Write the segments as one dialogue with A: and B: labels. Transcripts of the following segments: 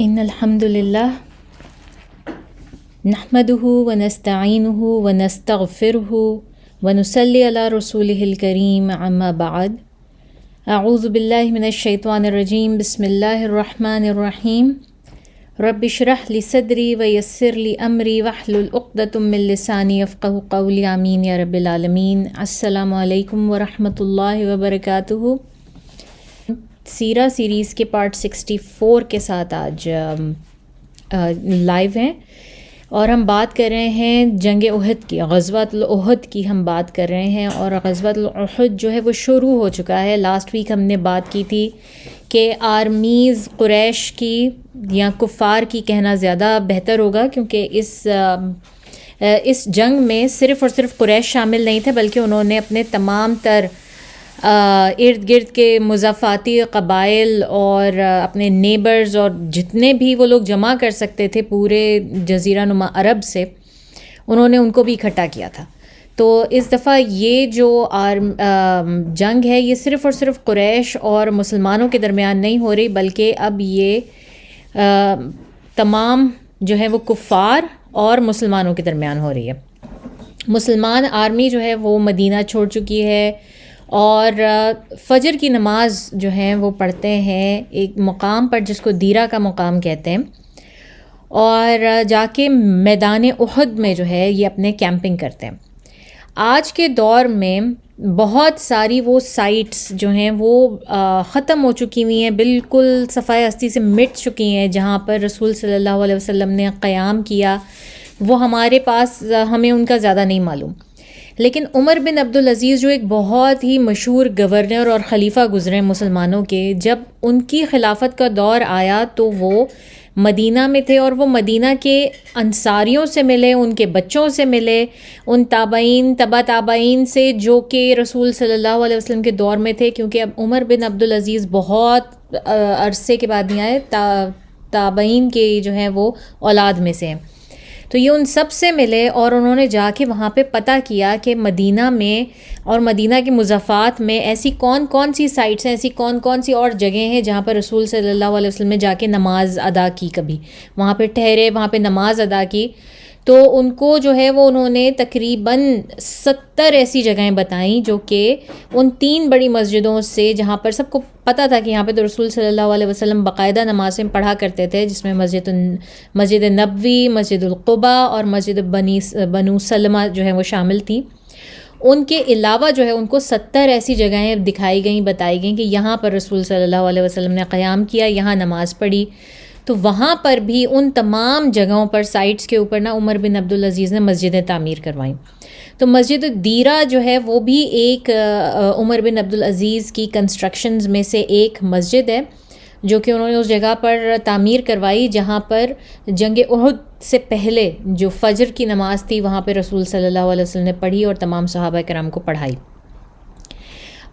A: ان الحمد للہ نحمده ونستعینه ونستغفره ونصلی علی رسولہ الکریم اما بعد اعوذ باللہ من الشیطان الرجیم بسم اللہ الرحمن الرحیم رب اشرح لی صدری ویسر لی امری واحلل عقدۃ من لسانی یفقہوا قولی آمین یا رب العالمین۔ السلام علیکم ورحمۃ اللہ وبرکاتہ۔ سیرہ سیریز کے پارٹ 64 کے ساتھ آج لائیو ہیں اور ہم بات کر رہے ہیں جنگ احد کی، غزوۃ الاحد کی ہم بات کر رہے ہیں، اور غزوۃ الاحد جو ہے وہ شروع ہو چکا ہے۔ لاسٹ ویک ہم نے بات کی تھی کہ آرمیز قریش کی یا کفار کی کہنا زیادہ بہتر ہوگا، کیونکہ اس جنگ میں صرف اور صرف قریش شامل نہیں تھے، بلکہ انہوں نے اپنے تمام تر ارد گرد کے مضافاتی قبائل اور اپنے نیبرز اور جتنے بھی وہ لوگ جمع کر سکتے تھے پورے جزیرہ نما عرب سے، انہوں نے ان کو بھی اکٹھا کیا تھا۔ تو اس دفعہ یہ جو جنگ ہے یہ صرف اور صرف قریش اور مسلمانوں کے درمیان نہیں ہو رہی، بلکہ اب یہ تمام جو ہے وہ کفار اور مسلمانوں کے درمیان ہو رہی ہے۔ مسلمان آرمی جو ہے وہ مدینہ چھوڑ چکی ہے اور فجر کی نماز جو ہے وہ پڑھتے ہیں ایک مقام پر جس کو دیرہ کا مقام کہتے ہیں، اور جا کے میدان احد میں جو ہے یہ اپنے کیمپنگ کرتے ہیں۔ آج کے دور میں بہت ساری وہ سائٹس جو ہیں وہ ختم ہو چکی ہوئی ہیں، بالکل صفائے ہستی سے مٹ چکی ہیں، جہاں پر رسول صلی اللہ علیہ وسلم نے قیام کیا وہ ہمارے پاس ہمیں ان کا زیادہ نہیں معلوم۔ لیکن عمر بن عبدالعزیز جو ایک بہت ہی مشہور گورنر اور خلیفہ گزرے مسلمانوں کے، جب ان کی خلافت کا دور آیا تو وہ مدینہ میں تھے، اور وہ مدینہ کے انصاریوں سے ملے، ان کے بچوں سے ملے، ان تابعین تبع تابعین سے جو کہ رسول صلی اللہ علیہ وسلم کے دور میں تھے، کیونکہ اب عمر بن عبدالعزیز بہت عرصے کے بعد نہیں آئے، تابعین کے جو ہیں وہ اولاد میں سے ہیں۔ تو یہ ان سب سے ملے اور انہوں نے جا کے وہاں پہ پتہ کیا کہ مدینہ میں اور مدینہ کے مضافات میں ایسی کون کون سی سائٹس ہیں، ایسی کون کون سی اور جگہیں ہیں جہاں پر رسول صلی اللہ علیہ وسلم نے جا کے نماز ادا کی، کبھی وہاں پہ ٹھہرے، وہاں پہ نماز ادا کی۔ تو ان کو جو ہے وہ انہوں نے تقریباً 70 ایسی جگہیں بتائیں جو کہ ان 3 بڑی مسجدوں سے، جہاں پر سب کو پتہ تھا کہ یہاں پہ تو رسول صلی اللہ علیہ وسلم باقاعدہ نمازیں پڑھا کرتے تھے، جس میں مسجد نبوی، مسجد القبا اور مسجد بنو سلمہ جو ہے وہ شامل تھیں۔ ان کے علاوہ جو ہے ان کو 70 ایسی جگہیں دکھائی گئیں، بتائی گئیں کہ یہاں پر رسول صلی اللہ علیہ وسلم نے قیام کیا، یہاں نماز پڑھی۔ تو وہاں پر بھی ان تمام جگہوں پر سائٹس کے اوپر عمر بن عبدالعزیز نے مسجدیں تعمیر کروائیں۔ تو مسجد دیرہ جو ہے وہ بھی ایک عمر بن عبدالعزیز کی کنسٹرکشنز میں سے ایک مسجد ہے، جو کہ انہوں نے اس جگہ پر تعمیر کروائی جہاں پر جنگ احد سے پہلے جو فجر کی نماز تھی وہاں پہ رسول صلی اللہ علیہ وسلم نے پڑھی اور تمام صحابہ کرام کو پڑھائی۔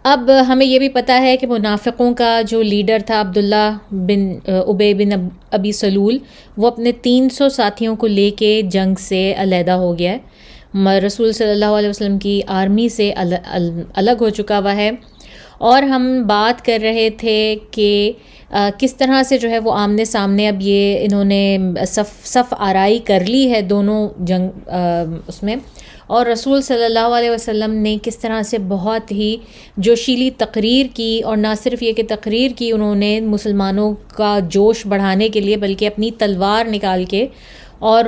A: اب ہمیں یہ بھی پتہ ہے کہ منافقوں کا جو لیڈر تھا عبداللہ بن ابی بن ابی سلول، وہ اپنے 300 ساتھیوں کو لے کے جنگ سے علیحدہ ہو گیا ہے، رسول صلی اللہ علیہ وسلم کی آرمی سے الگ ہو چکا ہوا ہے۔ اور ہم بات کر رہے تھے کہ کس طرح سے جو ہے وہ آمنے سامنے اب یہ انہوں نے صف آرائی کر لی ہے دونوں جنگ اس میں، اور رسول صلی اللہ علیہ وسلم نے کس طرح سے بہت ہی جوشیلی تقریر کی، اور نہ صرف یہ کہ تقریر کی، انہوں نے مسلمانوں کا جوش بڑھانے کے لیے بلکہ اپنی تلوار نکال کے اور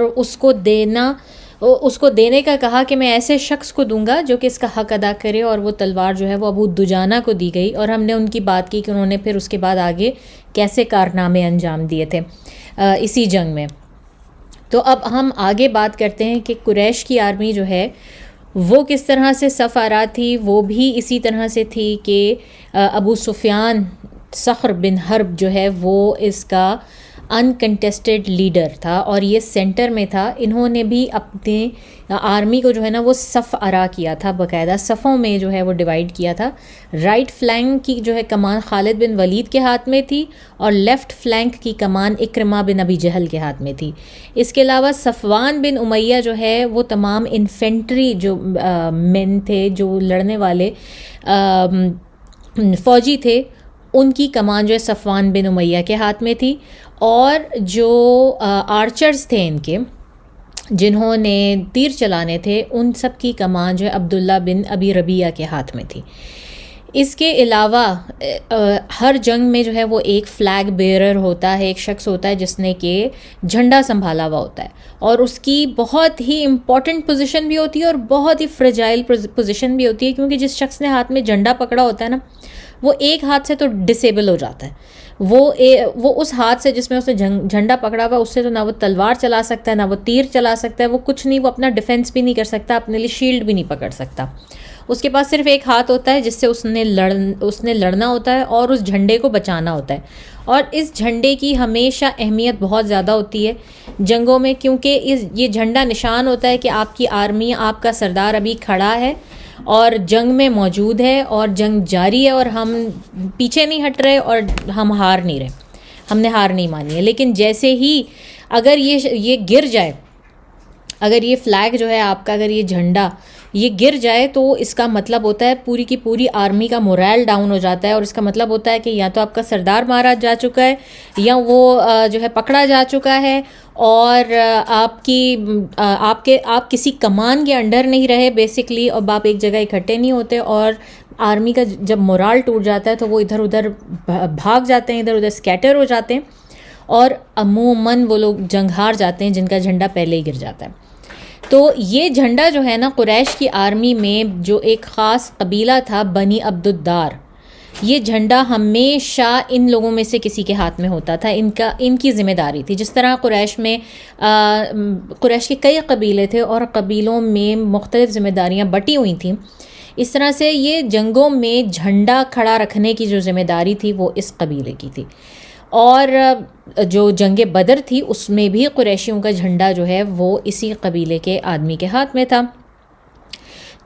A: اس کو دینے کا کہا کہ میں ایسے شخص کو دوں گا جو کہ اس کا حق ادا کرے، اور وہ تلوار جو ہے وہ ابو دجانہ کو دی گئی۔ اور ہم نے ان کی بات کی کہ انہوں نے پھر اس کے بعد آگے کیسے کارنامے انجام دیے تھے اسی جنگ میں۔ تو اب ہم آگے بات کرتے ہیں کہ قریش کی آرمی جو ہے وہ کس طرح سے صف آرا تھی۔ وہ بھی اسی طرح سے تھی کہ ابو سفیان صخر بن حرب جو ہے وہ اس کا انکنٹیسٹڈ لیڈر تھا اور یہ سینٹر میں تھا۔ انہوں نے بھی اپنے آرمی کو جو ہے نا وہ صف آرا کیا تھا، باقاعدہ صفوں میں جو ہے وہ ڈیوائیڈ کیا تھا۔ رائٹ فلینک کی جو ہے کمان خالد بن ولید کے ہاتھ میں تھی، اور لیفٹ فلینک کی کمان اکرمہ بن ابی جہل کے ہاتھ میں تھی۔ اس کے علاوہ صفوان بن امیہ جو ہے وہ تمام انفینٹری جو مین تھے، جو لڑنے والے فوجی تھے، ان کی کمان جو ہے صفوان بن امیہ کے ہاتھ میں تھی، اور جو آرچرز تھے ان کے، جنہوں نے تیر چلانے تھے، ان سب کی کمان جو ہے عبداللہ بن ابی ربیعہ کے ہاتھ میں تھی۔ اس کے علاوہ ہر جنگ میں جو ہے وہ ایک فلیگ بیئرر ہوتا ہے، ایک شخص ہوتا ہے جس نے کہ جھنڈا سنبھالا ہوا ہوتا ہے، اور اس کی بہت ہی امپورٹنٹ پوزیشن بھی ہوتی ہے اور بہت ہی فریجائل پوزیشن بھی ہوتی ہے، کیونکہ جس شخص نے ہاتھ میں جھنڈا پکڑا ہوتا ہے نا، وہ ایک ہاتھ سے تو ڈسیبل ہو جاتا ہے، وہ اس ہاتھ سے جس میں اس نے جھنڈا پکڑا ہوا، اس سے تو نہ وہ تلوار چلا سکتا ہے، نہ وہ تیر چلا سکتا ہے، وہ کچھ نہیں، وہ اپنا ڈیفینس بھی نہیں کر سکتا، اپنے لیے شیلڈ بھی نہیں پکڑ سکتا۔ اس کے پاس صرف ایک ہاتھ ہوتا ہے جس سے اس نے لڑنا ہوتا ہے اور اس جھنڈے کو بچانا ہوتا ہے، اور اس جھنڈے کی ہمیشہ اہمیت بہت زیادہ ہوتی ہے جنگوں میں، کیونکہ یہ جھنڈا نشان ہوتا ہے کہ آپ کی آرمی، آپ کا سردار ابھی کھڑا ہے اور جنگ میں موجود ہے، اور جنگ جاری ہے، اور ہم پیچھے نہیں ہٹ رہے اور ہم ہار نہیں رہے، ہم نے ہار نہیں مانی ہے۔ لیکن جیسے ہی اگر یہ گر جائے، اگر یہ فلیگ جو ہے آپ کا، اگر یہ جھنڈا یہ گر جائے، تو اس کا مطلب ہوتا ہے پوری کی پوری آرمی کا مورائل ڈاؤن ہو جاتا ہے، اور اس کا مطلب ہوتا ہے کہ یا تو آپ کا سردار مارا جا چکا ہے، یا وہ جو ہے پکڑا جا چکا ہے، اور آپ کسی کمان کے انڈر نہیں رہے بیسکلی، اور آپ ایک جگہ اکٹھے نہیں ہوتے، اور آرمی کا جب مورال ٹوٹ جاتا ہے تو وہ ادھر ادھر بھاگ جاتے ہیں، ادھر ادھر اسکیٹر ہو جاتے ہیں، اور عموماً وہ لوگ جنگ ہار جاتے ہیں جن کا جھنڈا پہلے ہی گر جاتا ہے۔ تو یہ جھنڈا جو ہے نا، قریش کی آرمی میں جو ایک خاص قبیلہ تھا بنی عبد الدار، یہ جھنڈا ہمیشہ ان لوگوں میں سے کسی کے ہاتھ میں ہوتا تھا، ان کی ذمہ داری تھی۔ جس طرح قریش کے کئی قبیلے تھے اور قبیلوں میں مختلف ذمہ داریاں بٹی ہوئی تھیں، اس طرح سے یہ جنگوں میں جھنڈا کھڑا رکھنے کی جو ذمہ داری تھی وہ اس قبیلے کی تھی۔ اور جو جنگ بدر تھی اس میں بھی قریشیوں کا جھنڈا جو ہے وہ اسی قبیلے کے آدمی کے ہاتھ میں تھا۔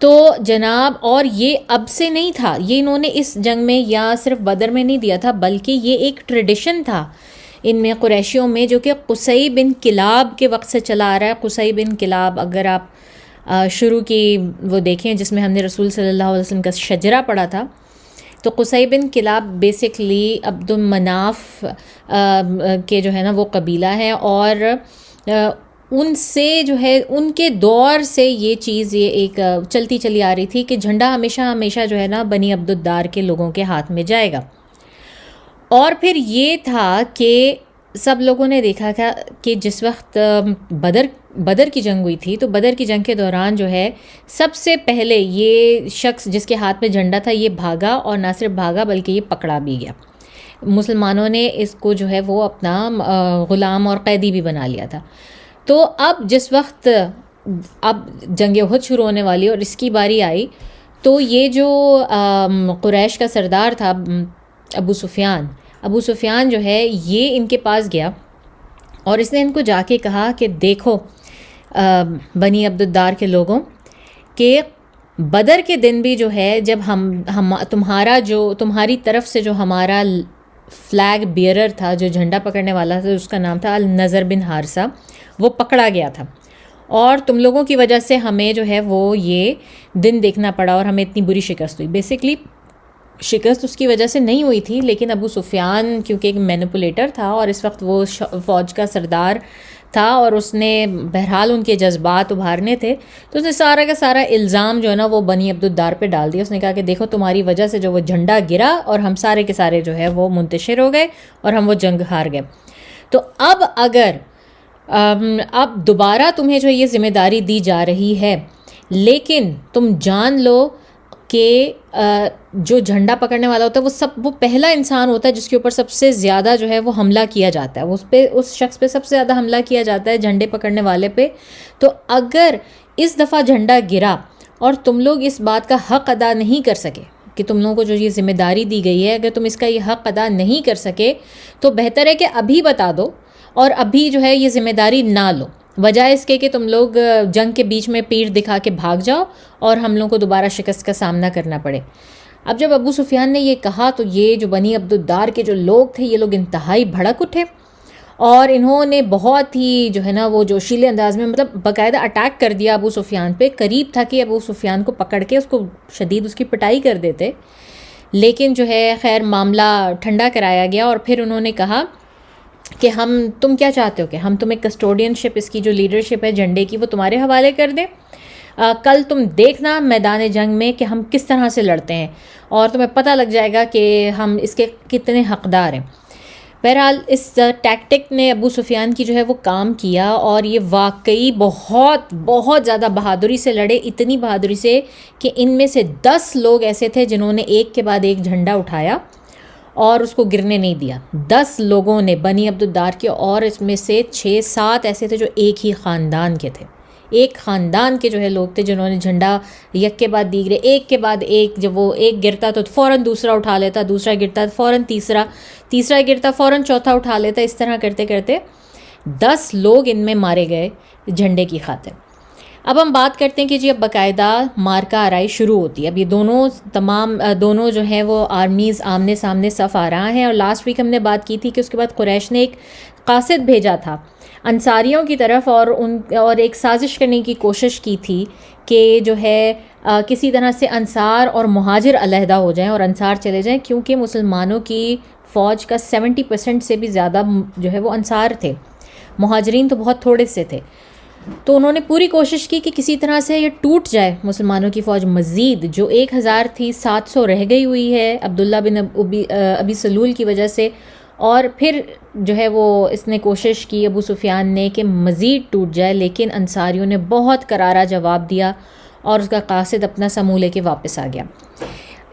A: تو جناب، اور یہ اب سے نہیں تھا، یہ انہوں نے اس جنگ میں یا صرف بدر میں نہیں دیا تھا، بلکہ یہ ایک ٹریڈیشن تھا ان میں، قریشیوں میں، جو کہ قصی بن کلاب کے وقت سے چلا آ رہا ہے۔ قصی بن کلاب، اگر آپ شروع کی وہ دیکھیں جس میں ہم نے رسول صلی اللہ علیہ وسلم کا شجرہ پڑھا تھا، تو قصی بن کلاب بیسکلی عبد المناف کے جو ہے نا وہ قبیلہ ہے، اور ان سے جو ہے ان کے دور سے یہ چیز یہ ایک چلتی چلی آ رہی تھی کہ جھنڈا ہمیشہ جو ہے نا بنی عبد الدار کے لوگوں کے ہاتھ میں جائے گا۔ اور پھر یہ تھا کہ سب لوگوں نے دیکھا تھا کہ جس وقت بدر کی جنگ ہوئی تھی، تو بدر کی جنگ کے دوران جو ہے سب سے پہلے یہ شخص جس کے ہاتھ میں جھنڈا تھا یہ بھاگا، اور نہ صرف بھاگا بلکہ یہ پکڑا بھی گیا۔ مسلمانوں نے اس کو جو ہے وہ اپنا غلام اور قیدی بھی بنا لیا تھا۔ تو اب جس وقت اب جنگ احد شروع ہونے والی اور اس کی باری آئی، تو یہ جو قریش کا سردار تھا ابو سفیان جو ہے یہ ان کے پاس گیا، اور اس نے ان کو جا کے کہا کہ دیکھو بنی عبد الدار کے لوگوں، کہ بدر کے دن بھی جو ہے جب تمہاری طرف سے جو ہمارا فلیگ بیئرر تھا، جو جھنڈا پکڑنے والا تھا، اس کا نام تھا النضر بن حارثہ، وہ پکڑا گیا تھا، اور تم لوگوں کی وجہ سے ہمیں جو ہے وہ یہ دن دیکھنا پڑا اور ہمیں اتنی بری شکست ہوئی۔ بیسکلی شکست اس کی وجہ سے نہیں ہوئی تھی، لیکن ابو سفیان کیونکہ ایک مینیپولیٹر تھا اور اس وقت وہ فوج کا سردار تھا، اور اس نے بہرحال ان کے جذبات ابھارنے تھے، تو اس نے سارا کا سارا الزام جو ہے نا وہ بنی عبد الدار پہ ڈال دیا۔ اس نے کہا کہ دیکھو تمہاری وجہ سے جو وہ جھنڈا گرا اور ہم سارے کے سارے جو ہے وہ منتشر ہو گئے اور ہم وہ جنگ ہار گئے۔ تو اب دوبارہ تمہیں جو یہ ذمہ داری دی جا رہی ہے، لیکن تم جان لو کہ جو جھنڈا پکڑنے والا ہوتا ہے وہ پہلا انسان ہوتا ہے جس کے اوپر سب سے زیادہ جو ہے وہ حملہ کیا جاتا ہے، اس شخص پہ سب سے زیادہ حملہ کیا جاتا ہے جھنڈے پکڑنے والے پہ۔ تو اگر اس دفعہ جھنڈا گرا اور تم لوگ اس بات کا حق ادا نہیں کر سکے کہ تم لوگوں کو جو یہ ذمہ داری دی گئی ہے، اگر تم اس کا یہ حق ادا نہیں کر سکے، تو بہتر ہے کہ ابھی بتا دو اور ابھی جو ہے یہ ذمہ داری نہ لو، وجہ اس کے کہ تم لوگ جنگ کے بیچ میں پیٹھ دکھا کے بھاگ جاؤ اور ہم لوگوں کو دوبارہ شکست کا سامنا کرنا پڑے۔ اب جب ابو سفیان نے یہ کہا تو یہ جو بنی عبد الدار کے جو لوگ تھے یہ لوگ انتہائی بھڑک اٹھے، اور انہوں نے بہت ہی جو ہے نا وہ جوشیلے انداز میں مطلب باقاعدہ اٹیک کر دیا ابو سفیان پہ۔ قریب تھا کہ ابو سفیان کو پکڑ کے اس کو شدید اس کی پٹائی کر دیتے، لیکن جو ہے خیر معاملہ ٹھنڈا کرایا گیا، اور پھر انہوں نے کہا کہ تم کیا چاہتے ہو کہ ہم تمہیں کسٹوڈین شپ، اس کی جو لیڈرشپ ہے جھنڈے کی، وہ تمہارے حوالے کر دیں؟ کل تم دیکھنا میدان جنگ میں کہ ہم کس طرح سے لڑتے ہیں، اور تمہیں پتہ لگ جائے گا کہ ہم اس کے کتنے حقدار ہیں۔ بہرحال اس ٹیکٹک نے ابو سفیان کی جو ہے وہ کام کیا، اور یہ واقعی بہت بہت زیادہ بہادری سے لڑے، اتنی بہادری سے کہ ان میں سے 10 لوگ ایسے تھے جنہوں نے ایک کے بعد ایک جھنڈا اٹھایا اور اس کو گرنے نہیں دیا۔ 10 لوگوں نے، بنی عبد الدار کے، اور اس میں سے 6-7 ایسے تھے جو ایک ہی خاندان کے تھے، ایک خاندان کے جو ہے لوگ تھے، جنہوں نے جھنڈا یک کے بعد دیگرے، ایک کے بعد ایک، جب وہ ایک گرتا تو فوراً دوسرا اٹھا لیتا، دوسرا گرتا فوراً تیسرا، تیسرا گرتا فوراً چوتھا اٹھا لیتا، اس طرح کرتے کرتے 10 لوگ ان میں مارے گئے جھنڈے کی خاطر۔ اب ہم بات کرتے ہیں کہ جی اب باقاعدہ مارکا آرائی شروع ہوتی ہے۔ اب یہ دونوں جو ہیں وہ آرمیز آمنے سامنے صف آ رہا ہیں، اور لاسٹ ویک ہم نے بات کی تھی کہ اس کے بعد قریش نے ایک قاصد بھیجا تھا انصاریوں کی طرف، اور ایک سازش کرنے کی کوشش کی تھی کہ جو ہے کسی طرح سے انصار اور مہاجر علیحدہ ہو جائیں اور انصار چلے جائیں، کیونکہ مسلمانوں کی فوج کا 70% سے بھی زیادہ جو ہے وہ انصار تھے، مہاجرین تو بہت تھوڑے سے تھے۔ تو انہوں نے پوری کوشش کی کہ کسی طرح سے یہ ٹوٹ جائے مسلمانوں کی فوج، مزید جو 1000 تھی 700 رہ گئی ہوئی ہے عبداللہ بن ابی سلول کی وجہ سے، اور پھر جو ہے وہ اس نے کوشش کی ابو سفیان نے کہ مزید ٹوٹ جائے، لیکن انصاریوں نے بہت کرارا جواب دیا اور اس کا قاصد اپنا سموں لے کے واپس آ گیا۔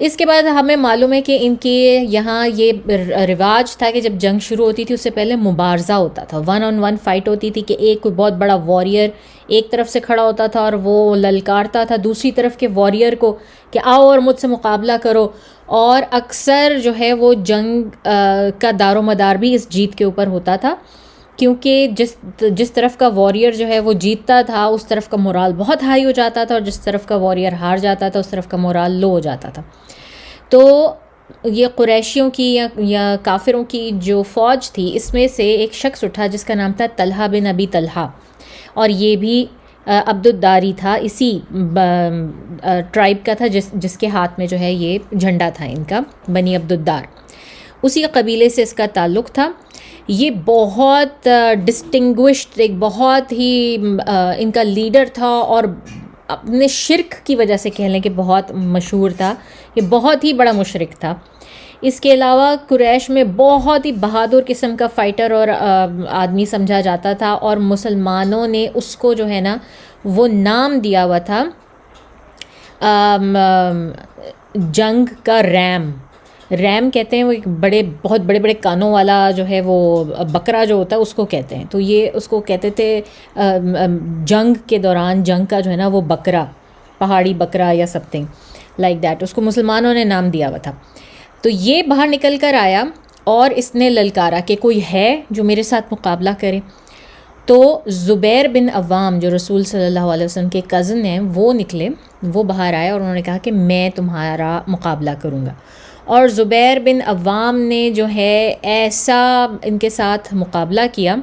A: اس کے بعد ہمیں معلوم ہے کہ ان کے یہاں یہ رواج تھا کہ جب جنگ شروع ہوتی تھی اس سے پہلے مبارزہ ہوتا تھا، 1 on 1 فائٹ ہوتی تھی، کہ ایک کوئی بہت بڑا واریر ایک طرف سے کھڑا ہوتا تھا اور وہ للکارتا تھا دوسری طرف کے واریر کو کہ آؤ اور مجھ سے مقابلہ کرو، اور اکثر جو ہے وہ جنگ کا دار و مدار بھی اس جیت کے اوپر ہوتا تھا، کیونکہ جس طرف کا واریر جو ہے وہ جیتتا تھا اس طرف کا مورال بہت ہائی ہو جاتا تھا، اور جس طرف کا واریر ہار جاتا تھا اس طرف کا مورال لو ہو جاتا تھا۔ تو یہ قریشیوں کی یا کافروں کی جو فوج تھی، اس میں سے ایک شخص اٹھا جس کا نام تھا طلحہ بن ابی طلحہ، اور یہ بھی عبد الداری تھا، اسی ٹرائب کا تھا جس کے ہاتھ میں جو ہے یہ جھنڈا تھا ان کا، بنی عبد الدار، اسی قبیلے سے اس کا تعلق تھا۔ یہ بہت ڈسٹنگوشڈ، ایک بہت ہی ان کا لیڈر تھا، اور اپنے شرک کی وجہ سے کہہ لیں کہ بہت مشہور تھا، یہ بہت ہی بڑا مشرک تھا۔ اس کے علاوہ قریش میں بہت ہی بہادر قسم کا فائٹر اور آدمی سمجھا جاتا تھا، اور مسلمانوں نے اس کو جو ہے نا وہ نام دیا ہوا تھا جنگ کا ریم کہتے ہیں، وہ ایک بہت بڑے کانوں والا جو ہے وہ بکرا جو ہوتا ہے اس کو کہتے ہیں، تو یہ اس کو کہتے تھے جنگ کے دوران، جنگ کا جو ہے نا وہ بکرا، پہاڑی بکرا یا سم تھنگ لائک دیٹ، اس کو مسلمانوں نے نام دیا ہوا تھا۔ تو یہ باہر نکل کر آیا اور اس نے للکارا کہ کوئی ہے جو میرے ساتھ مقابلہ کرے۔ تو زبیر بن عوام جو رسول صلی اللہ علیہ وسلم کے کزن ہیں وہ نکلے، وہ باہر آئے اور انہوں نے کہا کہ میں تمہارا مقابلہ کروں گا، اور زبیر بن عوام نے جو ہے ایسا ان کے ساتھ مقابلہ کیا۔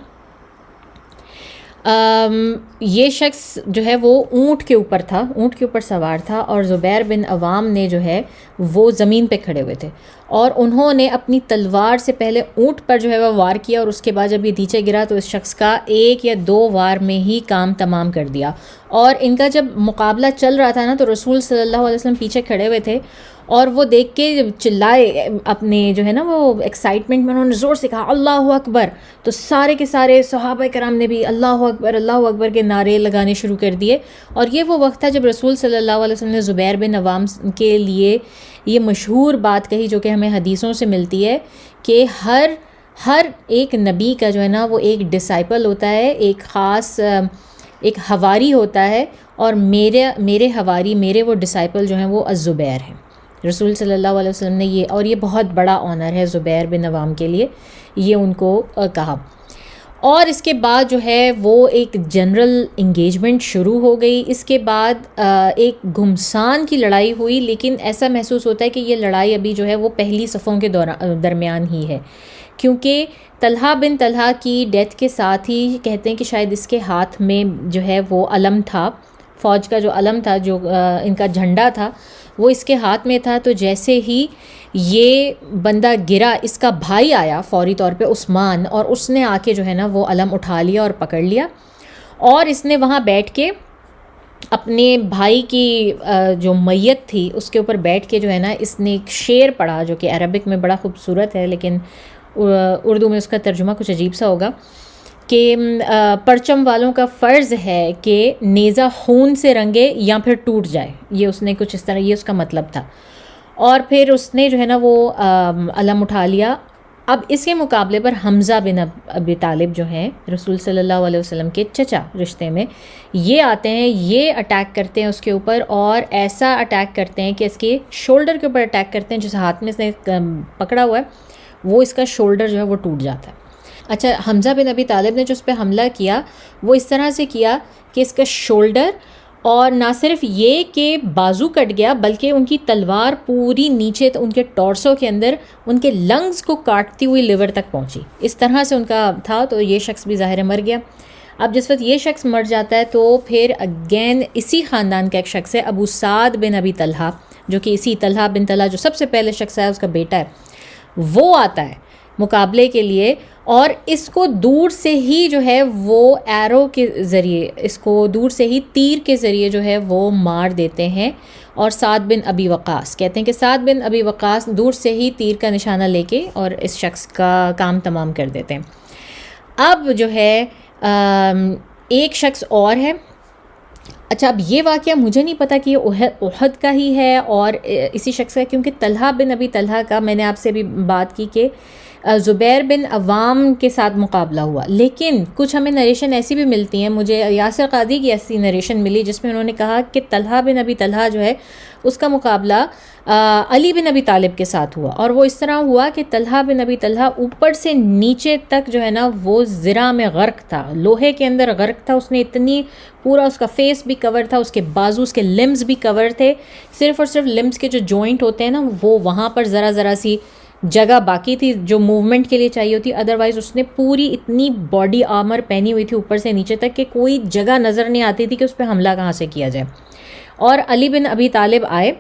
A: یہ شخص جو ہے وہ اونٹ کے اوپر سوار تھا، اور زبیر بن عوام نے جو ہے وہ زمین پہ کھڑے ہوئے تھے، اور انہوں نے اپنی تلوار سے پہلے اونٹ پر جو ہے وہ وار کیا، اور اس کے بعد جب یہ نیچے گرا تو اس شخص کا 1 یا 2 وار میں ہی کام تمام کر دیا۔ اور ان کا جب مقابلہ چل رہا تھا نا تو رسول صلی اللہ علیہ وسلم پیچھے کھڑے ہوئے تھے، اور وہ دیکھ کے چلائے اپنے جو ہے نا وہ ایکسائٹمنٹ میں، انہوں نے زور سے کہا اللہ اکبر، تو سارے کے سارے صحابہ کرام نے بھی اللہ اکبر کے نعرے لگانے شروع کر دیے۔ اور یہ وہ وقت تھا جب رسول صلی اللہ علیہ وسلم نے زبیر بن عوام کے لیے یہ مشہور بات کہی جو کہ ہمیں حدیثوں سے ملتی ہے کہ ہر ایک نبی کا جو ہے نا وہ ایک ڈسائپل ہوتا ہے، ایک خاص ایک حواری ہوتا ہے، اور میرے حواری، میرے وہ ڈسائپل جو ہیں وہ الزبیر ہیں۔ رسول صلی اللہ علیہ وسلم نے یہ بہت بڑا آنر ہے زبیر بن عوام کے لیے، یہ ان کو کہا۔ اور اس کے بعد جو ہے وہ ایک جنرل انگیجمنٹ شروع ہو گئی۔ اس کے بعد ایک گھمسان کی لڑائی ہوئی، لیکن ایسا محسوس ہوتا ہے کہ یہ لڑائی ابھی جو ہے وہ پہلی صفوں کے درمیان ہی ہے، کیونکہ طلحہ بن طلحہ کی ڈیتھ کے ساتھ ہی کہتے ہیں کہ شاید اس کے ہاتھ میں جو ہے وہ علم تھا، فوج کا جو علم تھا، جو ان کا جھنڈا تھا، وہ اس کے ہاتھ میں تھا. تو جیسے ہی یہ بندہ گرا, اس کا بھائی آیا فوری طور پہ عثمان, اور اس نے آ کے جو ہے نا وہ علم اٹھا لیا اور پکڑ لیا, اور اس نے وہاں بیٹھ کے اپنے بھائی کی جو میت تھی اس کے اوپر بیٹھ کے جو ہے نا اس نے ایک شعر پڑھا, جو کہ عربک میں بڑا خوبصورت ہے لیکن اردو میں اس کا ترجمہ کچھ عجیب سا ہوگا, کہ پرچم والوں کا فرض ہے کہ نیزہ خون سے رنگے یا پھر ٹوٹ جائے. یہ اس نے کچھ اس طرح, یہ اس کا مطلب تھا. اور پھر اس نے جو ہے نا وہ علم اٹھا لیا. اب اس کے مقابلے پر حمزہ بن ابی طالب جو ہیں رسول صلی اللہ علیہ وسلم کے چچا رشتے میں, یہ آتے ہیں, یہ اٹیک کرتے ہیں اس کے اوپر, اور ایسا اٹیک کرتے ہیں کہ اس کے شولڈر کے اوپر اٹیک کرتے ہیں, جس ہاتھ میں اس نے پکڑا ہوا ہے وہ اس کا شولڈر جو ہے وہ ٹوٹ جاتا ہے. اچھا, حمزہ بن ابی طالب نے جو اس پہ حملہ کیا وہ اس طرح سے کیا کہ اس کا شولڈر, اور نہ صرف یہ کہ بازو کٹ گیا بلکہ ان کی تلوار پوری نیچے ان کے ٹورسو کے اندر ان کے لنگز کو کاٹتی ہوئی لیور تک پہنچی. اس طرح سے ان کا تھا. تو یہ شخص بھی ظاہر مر گیا. اب جس وقت یہ شخص مر جاتا ہے تو پھر اگین اسی خاندان کا ایک شخص ہے ابو سعد بن ابی طلحہ, جو کہ اسی طلحہ بن طلحہ جو سب سے پہلے شخص ہے اس کا بیٹا ہے, وہ آتا ہے مقابلے کے لیے, اور اس کو دور سے ہی جو ہے وہ ایرو کے ذریعے, اس کو دور سے ہی تیر کے ذریعے جو ہے وہ مار دیتے ہیں. اور سعد بن ابی وقاص کہتے ہیں کہ سعد بن ابی وقاص دور سے ہی تیر کا نشانہ لے کے اور اس شخص کا کام تمام کر دیتے ہیں. اب جو ہے ایک شخص اور ہے. اچھا, اب یہ واقعہ مجھے نہیں پتا کہ یہ احد کا ہی ہے اور اسی شخص کا, کیونکہ طلحہ بن ابی طلحہ کا میں نے آپ سے بھی بات کی کہ زبیر بن عوام کے ساتھ مقابلہ ہوا, لیکن کچھ ہمیں نریشن ایسی بھی ملتی ہیں. مجھے یاسر قادی کی ایسی نریشن ملی جس میں انہوں نے کہا کہ طلحہ بن ابی طلحہ جو ہے اس کا مقابلہ علی بن ابی طالب کے ساتھ ہوا, اور وہ اس طرح ہوا کہ طلحہ بن ابی طلحہ اوپر سے نیچے تک جو ہے نا وہ زرہ میں غرق تھا, لوہے کے اندر غرق تھا. اس نے اتنی پورا, اس کا فیس بھی کور تھا, اس کے بازو, اس کے لمز بھی کور تھے, صرف اور صرف لمز کے جو جوائنٹ ہوتے ہیں نا وہ وہاں پر ذرا سی جگہ باقی تھی جو موومنٹ کے لیے چاہیے ہوتی. ادروائز اس نے پوری اتنی باڈی آرمر پہنی ہوئی تھی اوپر سے نیچے تک کہ کوئی جگہ نظر نہیں آتی تھی کہ اس پہ حملہ کہاں سے کیا جائے. اور علی بن ابی طالب آئے,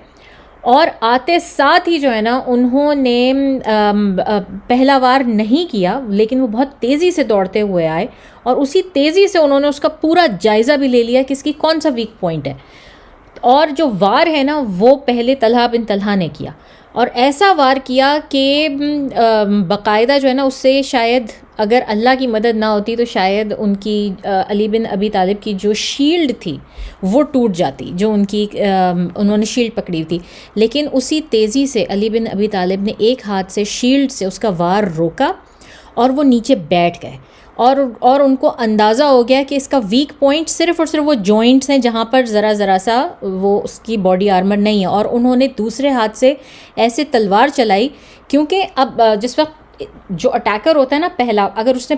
A: اور آتے ساتھ ہی جو ہے نا انہوں نے پہلا وار نہیں کیا, لیکن وہ بہت تیزی سے دوڑتے ہوئے آئے, اور اسی تیزی سے انہوں نے اس کا پورا جائزہ بھی لے لیا کہ اس کی کون سا ویک پوائنٹ ہے. اور جو وار ہے نا وہ پہلے طلحہ بن طلحہ نے کیا, اور ایسا وار کیا کہ باقاعدہ جو ہے نا اس سے شاید اگر اللہ کی مدد نہ ہوتی تو شاید ان کی علی بن ابی طالب کی جو شیلڈ تھی وہ ٹوٹ جاتی, جو ان کی انہوں نے شیلڈ پکڑی تھی. لیکن اسی تیزی سے علی بن ابی طالب نے ایک ہاتھ سے شیلڈ سے اس کا وار روکا اور وہ نیچے بیٹھ گئے, اور ان کو اندازہ ہو گیا کہ اس کا ویک پوائنٹ صرف اور صرف وہ جوائنٹس ہیں جہاں پر ذرا سا وہ اس کی باڈی آرمر نہیں ہے. اور انہوں نے دوسرے ہاتھ سے ایسے تلوار چلائی, کیونکہ اب جس وقت جو اٹیکر ہوتا ہے نا پہلا, اگر اس نے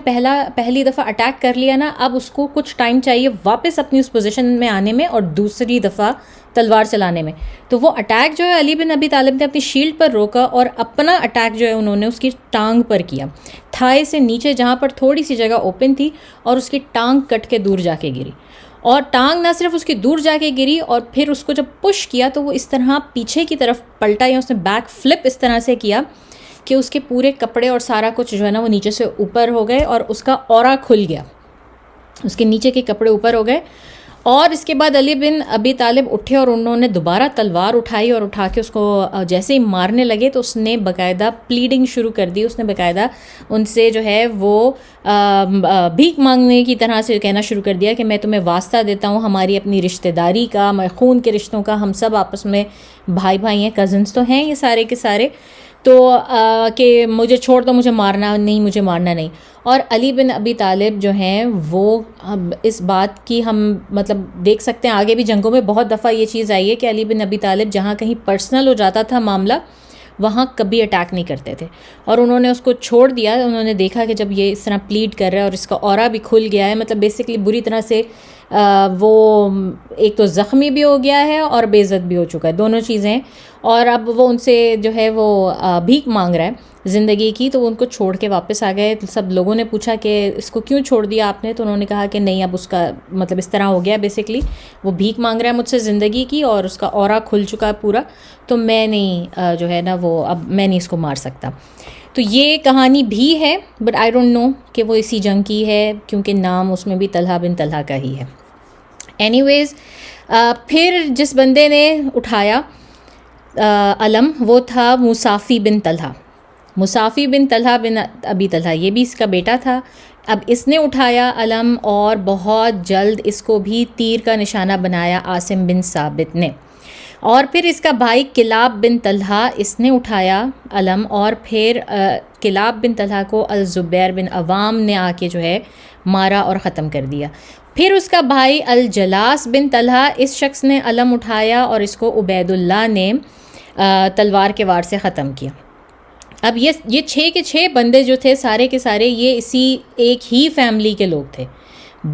A: پہلی دفعہ اٹیک کر لیا نا, اب اس کو کچھ ٹائم چاہیے واپس اپنی اس پوزیشن میں آنے میں اور دوسری دفعہ تلوار چلانے میں. تو وہ اٹیک جو ہے علی بن ابی طالب نے اپنی شیلڈ پر روکا, اور اپنا اٹیک جو ہے انہوں نے اس کی ٹانگ پر کیا, تھائے سے نیچے جہاں پر تھوڑی سی جگہ اوپن تھی, اور اس کی ٹانگ کٹ کے دور جا کے گری. اور ٹانگ نہ صرف اس کی دور جا کے گری, اور پھر اس کو جب پش کیا تو وہ اس طرح پیچھے کی طرف پلٹا, یا اس نے بیک فلپ اس طرح سے کیا کہ اس کے پورے کپڑے اور سارا کچھ جو ہے نا وہ نیچے سے اوپر ہو گئے, اور اس کا اورا کھل گیا, اس کے نیچے کے کپڑے اوپر ہو گئے. اور اس کے بعد علی بن ابی طالب اٹھے اور انہوں نے دوبارہ تلوار اٹھائی, اور اٹھا کے اس کو جیسے ہی مارنے لگے تو اس نے باقاعدہ پلیڈنگ شروع کر دی. اس نے باقاعدہ ان سے جو ہے وہ بھیک مانگنے کی طرح سے کہنا شروع کر دیا کہ میں تمہیں واسطہ دیتا ہوں ہماری اپنی رشتہ داری کا, میں خون کے رشتوں کا, ہم سب آپس میں بھائی ہیں, کزنس تو ہیں یہ سارے کے سارے, تو کہ مجھے چھوڑ دو, مجھے مارنا نہیں. اور علی بن ابی طالب جو ہیں وہ اس بات کی ہم مطلب دیکھ سکتے ہیں, آگے بھی جنگوں میں بہت دفعہ یہ چیز آئی ہے کہ علی بن ابی طالب جہاں کہیں پرسنل ہو جاتا تھا معاملہ وہاں کبھی اٹیک نہیں کرتے تھے, اور انہوں نے اس کو چھوڑ دیا. انہوں نے دیکھا کہ جب یہ اس طرح پلیڈ کر رہا ہے اور اس کا اورا بھی کھل گیا ہے, مطلب بیسکلی بری طرح سے وہ ایک تو زخمی بھی ہو گیا ہے اور بے عزت بھی ہو چکا ہے، دونوں چیزیں. اور اب وہ ان سے جو ہے وہ بھیک مانگ رہا ہے زندگی کی. تو وہ ان کو چھوڑ کے واپس آ گئے. سب لوگوں نے پوچھا کہ اس کو کیوں چھوڑ دیا آپ نے؟ تو انہوں نے کہا کہ نہیں، اب اس کا مطلب اس طرح ہو گیا بیسکلی، وہ بھیک مانگ رہا ہے مجھ سے زندگی کی اور اس کا اورا کھل چکا ہے پورا، تو میں نہیں جو ہے نا وہ اب میں نہیں اس کو مار سکتا. تو یہ کہانی بھی ہے، بٹ آئی ڈونٹ نو کہ وہ اسی جنگ کی ہے، کیونکہ نام اس میں بھی طلحہ بن طلحہ کا ہی ہے. اینی ویز پھر جس بندے نے اٹھایا علم وہ تھا مصافی بن طلحہ. مصافی بن طلحہ بن ابی طلحہ، یہ بھی اس کا بیٹا تھا. اب اس نے اٹھایا علم اور بہت جلد اس کو بھی تیر کا نشانہ بنایا عاصم بن ثابت نے. اور پھر اس کا بھائی کلاب بن طلحہ، اس نے اٹھایا علم، اور پھر کلاب بن طلحہ کو الزبیر بن عوام نے آ کے جو ہے مارا اور ختم کر دیا. پھر اس کا بھائی الجلاس بن طلحہ، اس شخص نے علم اٹھایا اور اس کو عبید اللہ نے تلوار کے وار سے ختم کیا. اب یہ 6 کے 6 بندے جو تھے سارے کے سارے یہ اسی ایک ہی فیملی کے لوگ تھے،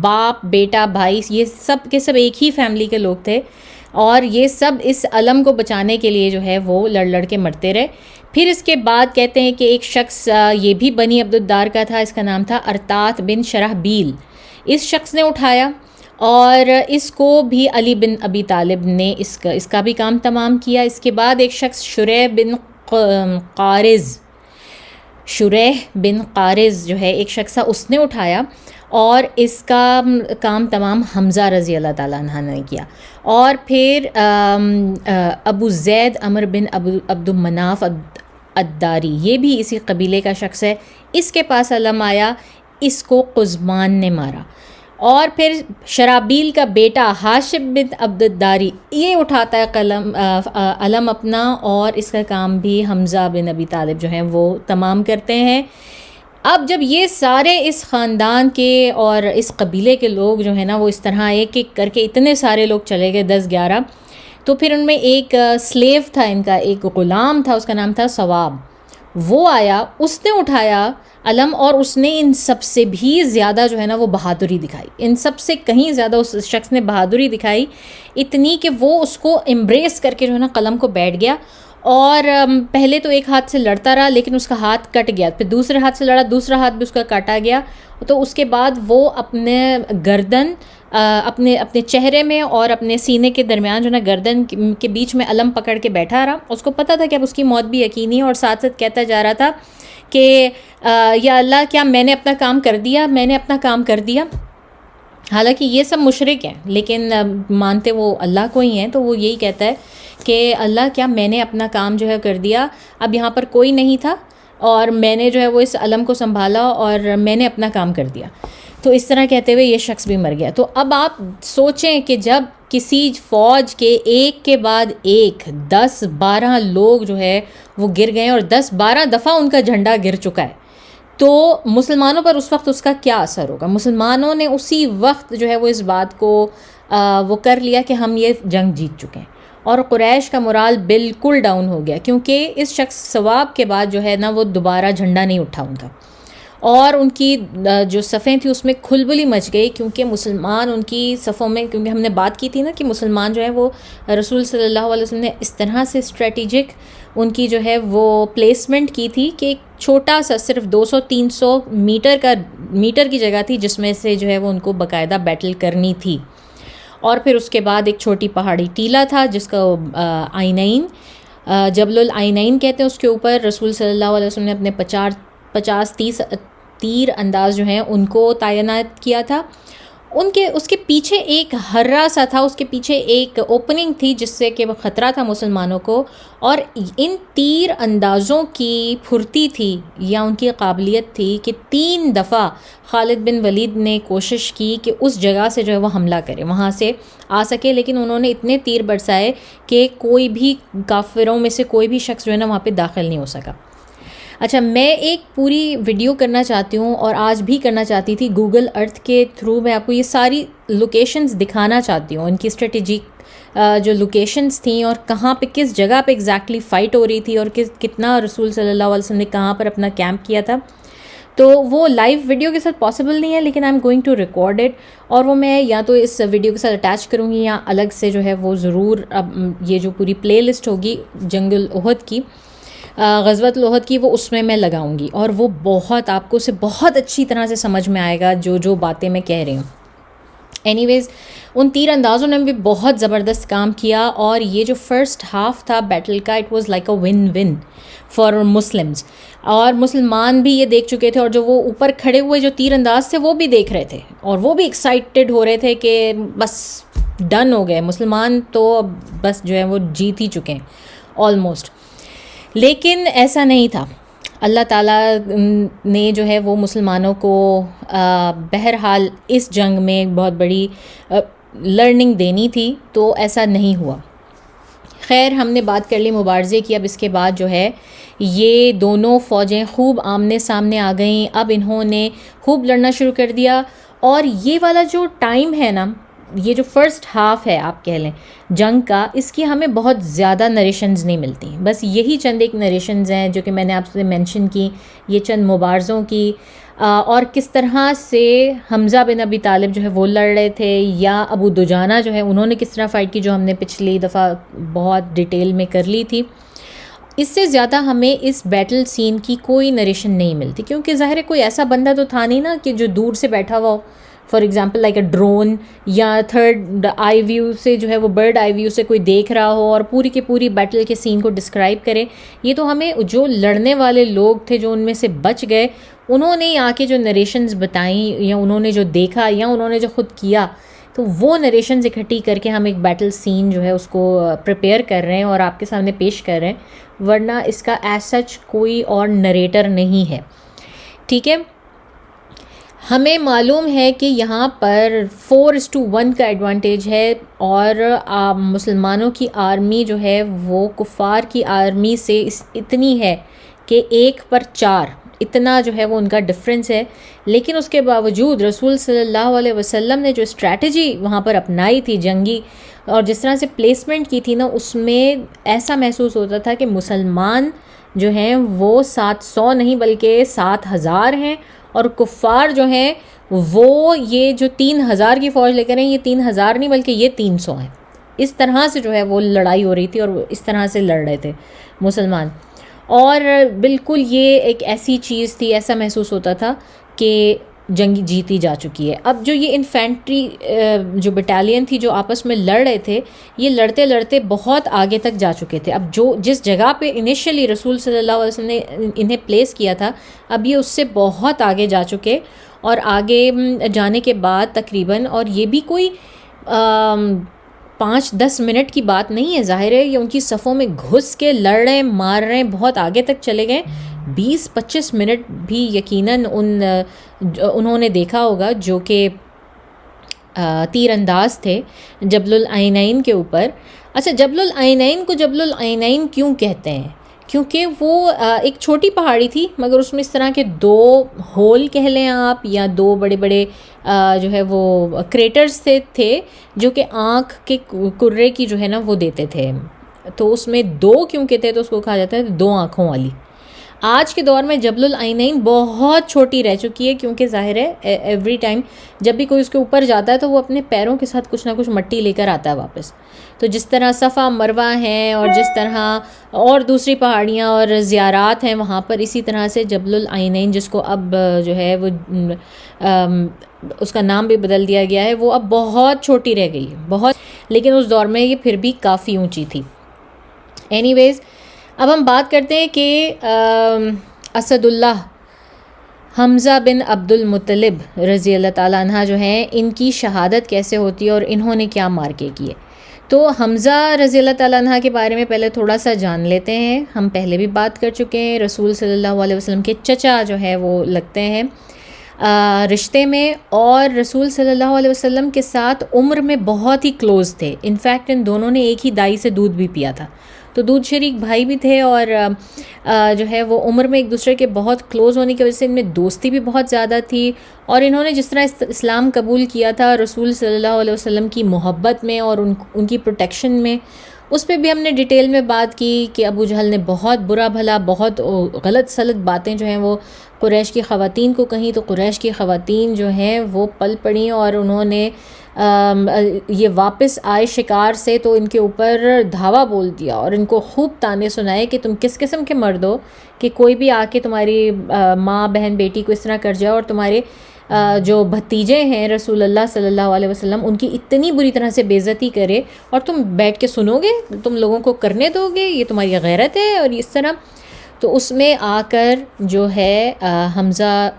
A: باپ بیٹا بھائی، یہ سب کے سب ایک ہی فیملی کے لوگ تھے. اور یہ سب اس علم کو بچانے کے لیے جو ہے وہ لڑ کے مرتے رہے. پھر اس کے بعد کہتے ہیں کہ ایک شخص یہ بھی بنی عبد الدار کا تھا، اس کا نام تھا ارطات بن شرحبیل. اس شخص نے اٹھایا اور اس کو بھی علی بن ابی طالب نے اس کا بھی کام تمام کیا. اس کے بعد ایک شخص شریح بن قارز جو ہے ایک شخص تھا، اس نے اٹھایا اور اس کا کام تمام حمزہ رضی اللہ تعالیٰ عنہ نے کیا. اور پھر ابو زید عمر بن عبد المناف الداری، یہ بھی اسی قبیلے کا شخص ہے، اس کے پاس علم آیا، اس کو قزمان نے مارا. اور پھر شرابیل کا بیٹا ہاشم بن عبد الداری، یہ اٹھاتا ہے علم اپنا، اور اس کا کام بھی حمزہ بن ابی طالب جو ہیں وہ تمام کرتے ہیں. اب جب یہ سارے اس خاندان کے اور اس قبیلے کے لوگ جو ہیں نا وہ اس طرح ایک ایک کر کے اتنے سارے لوگ چلے گئے 10-11، تو پھر ان میں ایک سلیو تھا، ان کا ایک غلام تھا، اس کا نام تھا ثواب. وہ آیا، اس نے اٹھایا علم، اور اس نے ان سب سے بھی زیادہ جو ہے نا وہ بہادری دکھائی، ان سب سے کہیں زیادہ اس شخص نے بہادری دکھائی، اتنی کہ وہ اس کو امبریس کر کے جو ہے نا قلم کو بیٹھ گیا. اور پہلے تو ایک ہاتھ سے لڑتا رہا، لیکن اس کا ہاتھ کٹ گیا، پھر دوسرے ہاتھ سے لڑا، دوسرا ہاتھ بھی اس کا کاٹا گیا. تو اس کے بعد وہ اپنے گردن اپنے چہرے میں اور اپنے سینے کے درمیان جو نا گردن کے بیچ میں علم پکڑ کے بیٹھا رہا. اس کو پتہ تھا کہ اب اس کی موت بھی یقینی ہے، اور ساتھ ساتھ کہتا جا رہا تھا کہ یا اللہ، کیا میں نے اپنا کام کر دیا، میں نے اپنا کام کر دیا. حالانکہ یہ سب مشرک ہیں، لیکن مانتے وہ اللہ کو ہی ہیں. تو وہ یہی کہتا ہے کہ اللہ، کیا میں نے اپنا کام جو ہے کر دیا، اب یہاں پر کوئی نہیں تھا اور میں نے جو ہے وہ اس علم کو سنبھالا اور میں نے اپنا کام کر دیا. تو اس طرح کہتے ہوئے یہ شخص بھی مر گیا. تو اب آپ سوچیں کہ جب کسی فوج کے ایک کے بعد ایک 10-12 لوگ جو ہے وہ گر گئے اور 10-12 دفعہ ان کا جھنڈا گر چکا ہے، تو مسلمانوں پر اس وقت اس کا کیا اثر ہوگا؟ مسلمانوں نے اسی وقت جو ہے وہ اس بات کو وہ کر لیا کہ ہم یہ جنگ جیت چکے ہیں، اور قریش کا مورال بالکل ڈاؤن ہو گیا، کیونکہ اس شخص ثواب کے بعد جو ہے نا وہ دوبارہ جھنڈا نہیں اٹھا ان کا، اور ان کی جو صفیں تھیں اس میں کھلبلی مچ گئی. کیونکہ مسلمان ان کی صفوں میں، کیونکہ ہم نے بات کی تھی نا کہ مسلمان جو ہے وہ رسول صلی اللہ علیہ وسلم نے اس طرح سے اسٹریٹجک ان کی جو ہے وہ پلیسمنٹ کی تھی کہ ایک چھوٹا سا صرف 200-300 میٹر کی جگہ تھی جس میں سے جو ہے وہ ان کو باقاعدہ بیٹل کرنی تھی. اور پھر اس کے بعد ایک چھوٹی پہاڑی ٹیلا تھا جس کا آئینین جبل العینین کہتے ہیں، اس کے اوپر رسول صلی اللہ علیہ وسلم نے اپنے 50-30 تیر انداز جو ہیں ان کو تعینات کیا تھا. اس کے پیچھے ایک ہررا سا تھا، اس کے پیچھے ایک اوپننگ تھی جس سے کہ خطرہ تھا مسلمانوں کو. اور ان تیر اندازوں کی پھرتی تھی یا ان کی قابلیت تھی کہ 3 دفعہ خالد بن ولید نے کوشش کی کہ اس جگہ سے جو ہے وہ حملہ کرے، وہاں سے آ سکے، لیکن انہوں نے اتنے تیر برسائے کہ کوئی بھی کافروں میں سے کوئی بھی شخص جو ہے نا وہاں پہ داخل نہیں ہو سکا. اچھا، میں ایک پوری ویڈیو کرنا چاہتی ہوں اور آج بھی کرنا چاہتی تھی گوگل ارتھ کے تھرو. میں آپ کو یہ ساری لوکیشنز دکھانا چاہتی ہوں، ان کی اسٹریٹجک جو لوکیشنز تھیں اور کہاں پہ کس جگہ پہ ایگزیکٹلی فائٹ ہو رہی تھی اور کتنا رسول صلی اللہ علیہ وسلم نے کہاں پر اپنا کیمپ کیا تھا. تو وہ لائیو ویڈیو کے ساتھ پاسبل نہیں ہے، لیکن I'm going to record it, اور وہ میں یا تو اس ویڈیو کے ساتھ اٹیچ کروں گی یا الگ سے جو ہے وہ ضرور اب یہ جو پوری پلے لسٹ ہوگی جنگ الاحد کی، غزوۃ الاحد کی، وہ اس میں لگاؤں گی، اور وہ بہت آپ کو اسے بہت اچھی طرح سے سمجھ میں آئے گا جو باتیں میں کہہ رہی ہوں. اینی ویز ان تیر اندازوں نے بھی بہت زبردست کام کیا، اور یہ جو فرسٹ ہاف تھا بیٹل کا، it was like a one one for Muslims, اور مسلمان بھی یہ دیکھ چکے تھے، اور جو وہ اوپر کھڑے ہوئے جو تیر انداز تھے وہ بھی دیکھ رہے تھے، اور وہ بھی ایکسائٹیڈ ہو رہے تھے کہ بس ڈن ہو گئے مسلمان، تو بس جو ہے وہ جیت ہی چکے ہیں آلموسٹ. لیکن ایسا نہیں تھا. اللہ تعالیٰ نے جو ہے وہ مسلمانوں کو بہرحال اس جنگ میں بہت بڑی لرننگ دینی تھی، تو ایسا نہیں ہوا. خیر، ہم نے بات کر لی مبارزے کی. اب اس کے بعد جو ہے یہ دونوں فوجیں خوب آمنے سامنے آ گئیں. اب انہوں نے خوب لڑنا شروع کر دیا، اور یہ والا جو ٹائم ہے نا، یہ جو فرسٹ ہاف ہے آپ کہہ لیں جنگ کا، اس کی ہمیں بہت زیادہ نریشنز نہیں ملتی. بس یہی چند ایک نریشنز ہیں جو کہ میں نے آپ سے مینشن کی، یہ چند مبارزوں کی، اور کس طرح سے حمزہ بن ابی طالب جو ہے وہ لڑ رہے تھے، یا ابو دجانہ جو ہے انہوں نے کس طرح فائٹ کی، جو ہم نے پچھلی دفعہ بہت ڈیٹیل میں کر لی تھی. اس سے زیادہ ہمیں اس بیٹل سین کی کوئی نریشن نہیں ملتی، کیونکہ ظاہر ہے کوئی ایسا بندہ تو تھا نہیں نا کہ جو دور سے بیٹھا ہوا ہو، for example like a drone, یا تھرڈ آئی ویو سے جو ہے وہ برڈ آئی ویو سے کوئی دیکھ رہا ہو اور پوری کی پوری بیٹل کے سین کو ڈسکرائب کرے. یہ تو ہمیں جو لڑنے والے لوگ تھے، جو ان میں سے بچ گئے، انہوں نے آ کے جو نریشنز بتائیں، یا انہوں نے جو دیکھا، یا انہوں نے جو خود کیا، تو وہ نریشنز اکٹھی کر کے ہم ایک بیٹل سین جو ہے اس کو پریپیئر کر رہے ہیں اور آپ کے سامنے پیش کر رہے ہیں، ورنہ اس کا ایز سچ کوئی اور نریٹر نہیں ہے. ٹھیک ہے، ہمیں معلوم ہے کہ یہاں پر 4:1 کا ایڈوانٹیج ہے، اور مسلمانوں کی آرمی جو ہے وہ کفار کی آرمی سے اتنی ہے کہ 1/4 اتنا جو ہے وہ ان کا ڈفرینس ہے. لیکن اس کے باوجود رسول صلی اللہ علیہ وسلم نے جو اسٹریٹجی وہاں پر اپنائی تھی جنگی، اور جس طرح سے پلیسمنٹ کی تھی نا، اس میں ایسا محسوس ہوتا تھا کہ مسلمان جو ہیں وہ 700 نہیں بلکہ 7000 ہیں، اور کفار جو ہیں وہ یہ جو 3000 کی فوج لے کر ہیں، یہ 3000 نہیں بلکہ یہ 300 ہیں. اس طرح سے جو ہے وہ لڑائی ہو رہی تھی، اور اس طرح سے لڑ رہے تھے مسلمان. اور بالکل یہ ایک ایسی چیز تھی، ایسا محسوس ہوتا تھا کہ جنگ جیتی جا چکی ہے. اب جو یہ انفینٹری جو بٹالین تھی جو آپس میں لڑ رہے تھے، یہ لڑتے لڑتے بہت آگے تک جا چکے تھے. اب جس جگہ پہ انیشلی رسول صلی اللہ علیہ وسلم نے انہیں پلیس کیا تھا، اب یہ اس سے بہت آگے جا چکے، اور آگے جانے کے بعد تقریباً، اور یہ بھی کوئی 5-10 منٹ کی بات نہیں ہے، ظاہر ہے یہ ان کی صفوں میں گھس کے لڑ رہے ہیں، مار رہے ہیں، بہت آگے تک چلے گئے. 20-25 منٹ بھی یقیناً انہوں نے دیکھا ہوگا، جو کہ تیر انداز تھے جبل العینین کے اوپر. اچھا، جبل العینین کو جبل العینین کیوں کہتے ہیں؟ کیونکہ وہ ایک چھوٹی پہاڑی تھی، مگر اس میں اس طرح کے 2 ہول کہہ لیں آپ، یا 2 بڑے بڑے جو ہے وہ کریٹرز تھے جو کہ آنکھ کے کرے کی جو ہے نا وہ دیتے تھے. تو اس میں 2 کیونکہ تھے تو اس کو کہا جاتا ہے 2 آنکھوں والی. آج کے دور میں جبل العینین بہت چھوٹی رہ چکی ہے، کیونکہ ظاہر ہے ایوری ٹائم جب بھی کوئی اس کے اوپر جاتا ہے تو وہ اپنے پیروں کے ساتھ کچھ نہ کچھ مٹی لے کر آتا ہے واپس. تو جس طرح صفا مروہ ہیں، اور جس طرح اور دوسری پہاڑیاں اور زیارات ہیں وہاں پر، اسی طرح سے جبل العینین، جس کو اب جو ہے وہ اس کا نام بھی بدل دیا گیا ہے، وہ اب بہت چھوٹی رہ گئی ہے بہت، لیکن اس دور میں یہ پھر بھی کافی اونچی تھی. اینی ویز، اب ہم بات کرتے ہیں کہ اسد اللہ حمزہ بن عبد المطلب رضی اللہ تعالیٰ عنہ جو ہیں، ان کی شہادت کیسے ہوتی ہے اور انہوں نے کیا مارکے کیے. تو حمزہ رضی اللہ تعالیٰ عنہ کے بارے میں پہلے تھوڑا سا جان لیتے ہیں. ہم پہلے بھی بات کر چکے ہیں، رسول صلی اللہ علیہ وسلم کے چچا جو ہے وہ لگتے ہیں رشتے میں، اور رسول صلی اللہ علیہ وسلم کے ساتھ عمر میں بہت ہی کلوز تھے. انفیکٹ ان دونوں نے ایک ہی دائی سے دودھ بھی پیا تھا، تو دودھ شریک بھائی بھی تھے، اور جو ہے وہ عمر میں ایک دوسرے کے بہت کلوز ہونے کی وجہ سے ان میں دوستی بھی بہت زیادہ تھی. اور انہوں نے جس طرح اسلام قبول کیا تھا رسول صلی اللہ علیہ وسلم کی محبت میں اور ان کی پروٹیکشن میں، اس پہ بھی ہم نے ڈیٹیل میں بات کی کہ ابو جہل نے بہت برا بھلا بہت غلط سلط باتیں جو ہیں وہ قریش کی خواتین کو کہیں، تو قریش کی خواتین جو ہیں وہ پل پڑیں اور انہوں نے یہ واپس آئے شکار سے تو ان کے اوپر دھاوا بول دیا اور ان کو خوب تانے سنائے کہ تم کس قسم کے مرد ہو کہ کوئی بھی آ کے تمہاری ماں بہن بیٹی کو اس طرح کر جائے، اور تمہارے جو بھتیجے ہیں رسول اللہ صلی اللہ علیہ وسلم ان کی اتنی بری طرح سے بے عزتی کرے اور تم بیٹھ کے سنو گے، تم لوگوں کو کرنے دو گے، یہ تمہاری غیرت ہے اور اس طرح. تو اس میں آ کر جو ہے حمزہ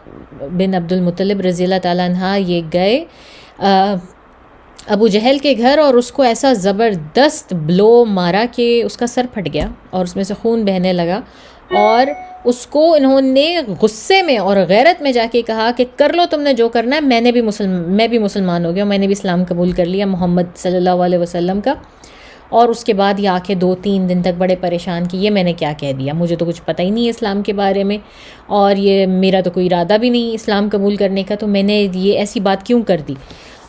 A: بن عبد المطلب رضی اللہ تعالیٰ عنہ یہ گئے ابو جہل کے گھر، اور اس کو ایسا زبردست بلو مارا کہ اس کا سر پھٹ گیا اور اس میں سے خون بہنے لگا، اور اس کو انہوں نے غصے میں اور غیرت میں جا کے کہا کہ کر لو تم نے جو کرنا ہے، میں بھی مسلمان ہو گیا، میں نے بھی اسلام قبول کر لیا محمد صلی اللہ علیہ وسلم کا. اور اس کے بعد یہ آ کے 2-3 دن تک بڑے پریشان کہ یہ میں نے کیا کہہ دیا، مجھے تو کچھ پتہ ہی نہیں ہے اسلام کے بارے میں، اور یہ میرا تو کوئی ارادہ بھی نہیں اسلام قبول کرنے کا، تو میں نے یہ ایسی بات کیوں کر دی.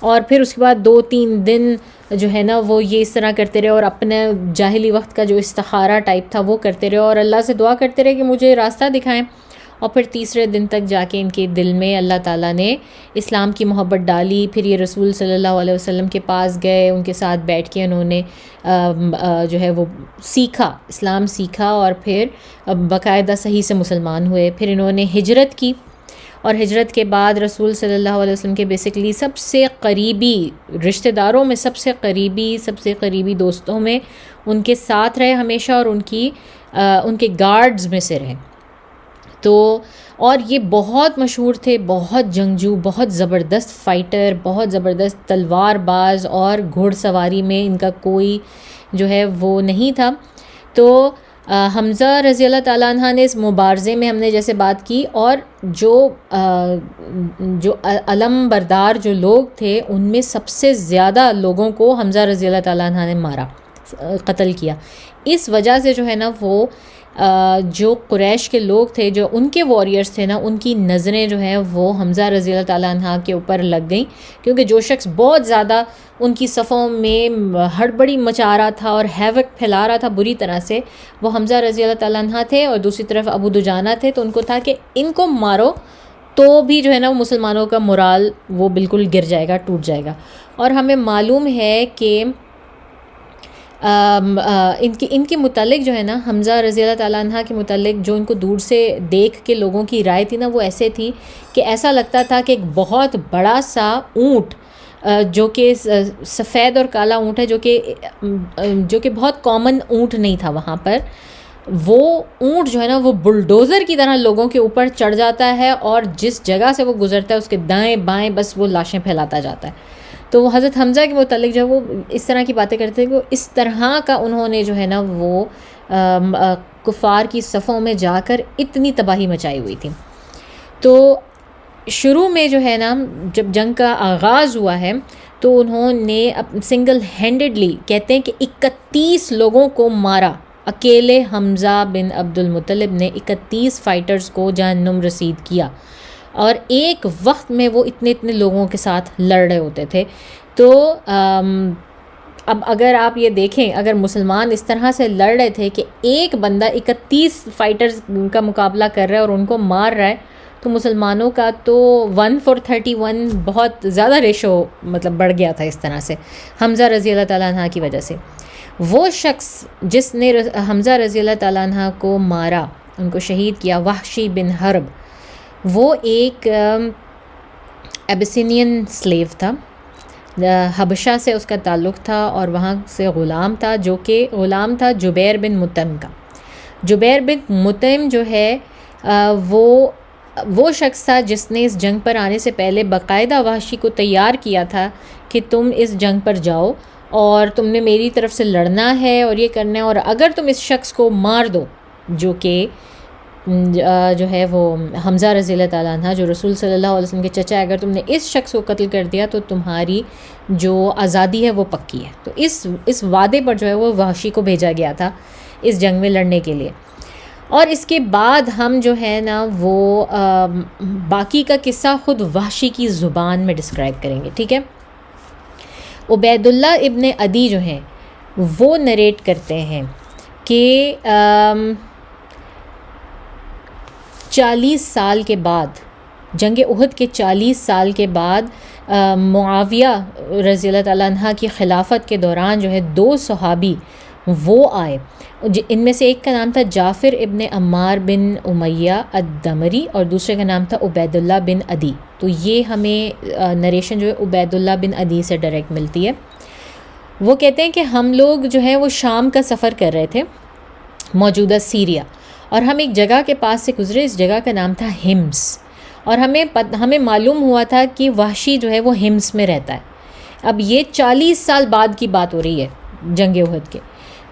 A: اور پھر اس کے بعد 2-3 دن جو ہے نا وہ یہ اس طرح کرتے رہے اور اپنے جاہلی وقت کا جو استخارہ ٹائپ تھا وہ کرتے رہے اور اللہ سے دعا کرتے رہے کہ مجھے راستہ دکھائیں. اور پھر تیسرے دن تک جا کے ان کے دل میں اللہ تعالیٰ نے اسلام کی محبت ڈالی. پھر یہ رسول صلی اللہ علیہ وسلم کے پاس گئے، ان کے ساتھ بیٹھ کے انہوں نے جو ہے وہ سیکھا، اسلام سیکھا، اور پھر باقاعدہ صحیح سے مسلمان ہوئے. پھر انہوں نے ہجرت کی، اور ہجرت کے بعد رسول صلی اللہ علیہ وسلم کے بیسکلی سب سے قریبی رشتہ داروں میں سب سے قریبی دوستوں میں ان کے ساتھ رہے ہمیشہ، اور ان کے گارڈز میں سے رہے. تو اور یہ بہت مشہور تھے، بہت جنگجو، بہت زبردست فائٹر، بہت زبردست تلوار باز، اور گھوڑ سواری میں ان کا کوئی جو ہے وہ نہیں تھا. تو حمزہ رضی اللہ تعالیٰ عنہ نے اس مبارزے میں ہم نے جیسے بات کی، اور جو علم بردار جو لوگ تھے ان میں سب سے زیادہ لوگوں کو حمزہ رضی اللہ تعالیٰ عنہ نے مارا، قتل کیا. اس وجہ سے جو ہے نا وہ جو قریش کے لوگ تھے، جو ان کے واریئرز تھے نا، ان کی نظریں جو ہیں وہ حمزہ رضی اللہ تعالیٰ عنہ کے اوپر لگ گئیں، کیونکہ جو شخص بہت زیادہ ان کی صفوں میں ہڑبڑی مچا رہا تھا اور ہیوک پھیلا رہا تھا بری طرح سے، وہ حمزہ رضی اللہ تعالیٰ عنہ تھے. اور دوسری طرف ابو دجانہ تھے، تو ان کو تھا کہ ان کو مارو تو بھی جو ہے نا وہ مسلمانوں کا مورال وہ بالکل گر جائے گا، ٹوٹ جائے گا. اور ہمیں معلوم ہے کہ ان کے متعلق جو ہے نا حمزہ رضی اللہ تعالیٰ عنہ کے متعلق جو ان کو دور سے دیکھ کے لوگوں کی رائے تھی نا، وہ ایسے تھی کہ ایسا لگتا تھا کہ ایک بہت بڑا سا اونٹ جو کہ سفید اور کالا اونٹ ہے، جو کہ بہت کامن اونٹ نہیں تھا وہاں پر، وہ اونٹ جو ہے نا وہ بلڈوزر کی طرح لوگوں کے اوپر چڑھ جاتا ہے اور جس جگہ سے وہ گزرتا ہے اس کے دائیں بائیں بس وہ لاشیں پھیلاتا جاتا ہے. تو وہ حضرت حمزہ کے متعلق جو ہے وہ اس طرح کی باتیں کرتے ہیں کہ وہ اس طرح کا انہوں نے جو ہے نا وہ کفار کی صفوں میں جا کر اتنی تباہی مچائی ہوئی تھی. تو شروع میں جو ہے نا جب جنگ کا آغاز ہوا ہے تو انہوں نے سنگل ہینڈڈلی کہتے ہیں کہ 31 لوگوں کو مارا. اکیلے حمزہ بن عبد المطلب نے 31 فائٹرز کو جہنم رسید کیا، اور ایک وقت میں وہ اتنے لوگوں کے ساتھ لڑ رہے ہوتے تھے. تو اب اگر آپ یہ دیکھیں، اگر مسلمان اس طرح سے لڑ رہے تھے کہ ایک بندہ 31 فائٹرز کا مقابلہ کر رہا ہے اور ان کو مار رہا ہے، تو مسلمانوں کا تو 1-for-31 بہت زیادہ ریشو مطلب بڑھ گیا تھا اس طرح سے حمزہ رضی اللہ تعالیٰ عنہ کی وجہ سے. وہ شخص جس نے حمزہ رضی اللہ تعالیٰ عنہ کو مارا، ان کو شہید کیا، وحشی بن حرب، وہ ایک ایبیسینین سلیو تھا، حبشہ سے اس کا تعلق تھا، اور وہاں سے غلام تھا جبیر بن مطعم کا. جبیر بن مطعم جو ہے وہ شخص تھا جس نے اس جنگ پر آنے سے پہلے باقاعدہ وحشی کو تیار کیا تھا کہ تم اس جنگ پر جاؤ اور تم نے میری طرف سے لڑنا ہے اور یہ کرنا ہے، اور اگر تم اس شخص کو مار دو جو کہ جو ہے وہ حمزہ رضی اللہ تعالیٰ عنہ جو رسول صلی اللہ علیہ وسلم کے چچا ہے، اگر تم نے اس شخص کو قتل کر دیا تو تمہاری جو آزادی ہے وہ پکی ہے. تو اس وعدے پر جو ہے وہ وحشی کو بھیجا گیا تھا اس جنگ میں لڑنے کے لیے. اور اس کے بعد ہم جو ہے نا وہ باقی کا قصہ خود وحشی کی زبان میں ڈسکرائب کریں گے، ٹھیک ہے. عبید اللہ ابن عدی جو ہیں وہ نریٹ کرتے ہیں کہ 40 سال کے بعد، جنگ احد کے 40 سال کے بعد معاویہ رضی اللہ تعالیٰ عنہ کی خلافت کے دوران جو ہے 2 صحابی وہ آئے، ان میں سے ایک کا نام تھا جعفر ابن عمار بن امیہ الدمری اور دوسرے کا نام تھا عبید اللہ بن عدی. تو یہ ہمیں نریشن جو ہے عبید اللہ بن عدی سے ڈائریکٹ ملتی ہے. وہ کہتے ہیں کہ ہم لوگ جو ہے وہ شام کا سفر کر رہے تھے، موجودہ سیریا، اور ہم ایک جگہ کے پاس سے گزرے، اس جگہ کا نام تھا ہمس، اور ہمیں معلوم ہوا تھا کہ وحشی جو ہے وہ ہمس میں رہتا ہے. اب یہ 40 سال بعد کی بات ہو رہی ہے جنگ احد کے.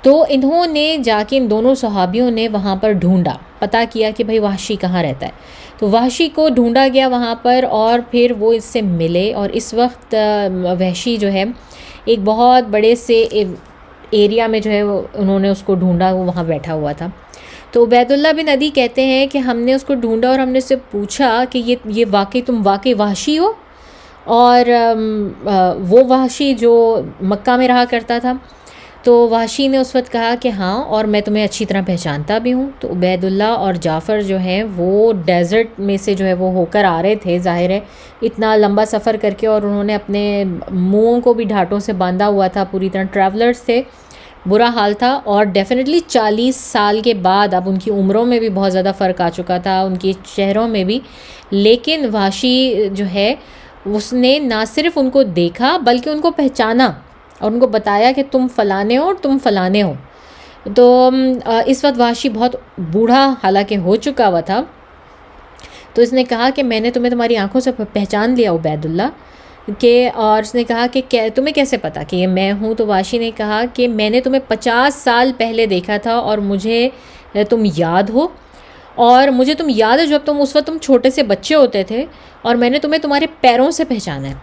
A: تو انہوں نے جا کے ان دونوں صحابیوں نے وہاں پر ڈھونڈا، پتہ کیا کہ بھائی وحشی کہاں رہتا ہے. تو وحشی کو ڈھونڈا گیا وہاں پر، اور پھر وہ اس سے ملے، اور اس وقت وحشی جو ہے ایک بہت بڑے سے ایریا میں جو ہے انہوں نے اس کو ڈھونڈا، وہ وہاں بیٹھا ہوا تھا. تو عبید اللہ بن عدی کہتے ہیں کہ ہم نے اس کو ڈھونڈا اور ہم نے اس سے پوچھا کہ یہ تم واقعی وحشی ہو، اور وہ وحشی جو مکہ میں رہا کرتا تھا. تو وحشی نے اس وقت کہا کہ ہاں، اور میں تمہیں اچھی طرح پہچانتا بھی ہوں. تو عبید اللہ اور جعفر جو ہیں وہ ڈیزرٹ میں سے جو ہے وہ ہو کر آ رہے تھے، ظاہر ہے اتنا لمبا سفر کر کے، اور انہوں نے اپنے منہوں کو بھی ڈھانٹوں سے باندھا ہوا تھا، پوری طرح ٹریولرز تھے، برا حال تھا. اور ڈیفینیٹلی 40 سال کے بعد اب ان کی عمروں میں بھی بہت زیادہ فرق آ چکا تھا، ان کے چہروں میں بھی. لیکن وحشی جو ہے اس نے نہ صرف ان کو دیکھا بلکہ ان کو پہچانا اور ان کو بتایا کہ تم فلانے ہو اور تم فلانے ہو. تو اس وقت وحشی بہت بوڑھا حالانکہ ہو چکا ہوا تھا. تو اس نے کہا کہ میں نے تمہیں تمہاری آنکھوں سے پہچان لیا عبید اللہ، کہ اور اس نے کہا کہ تمہیں کیسے پتا کہ یہ میں ہوں. تو وحشی نے کہا کہ میں نے تمہیں 50 سال پہلے دیکھا تھا اور مجھے تم یاد ہو، اور مجھے تم یاد ہے جب اس وقت تم چھوٹے سے بچے ہوتے تھے، اور میں نے تمہیں تمہارے پیروں سے پہچانا ہے.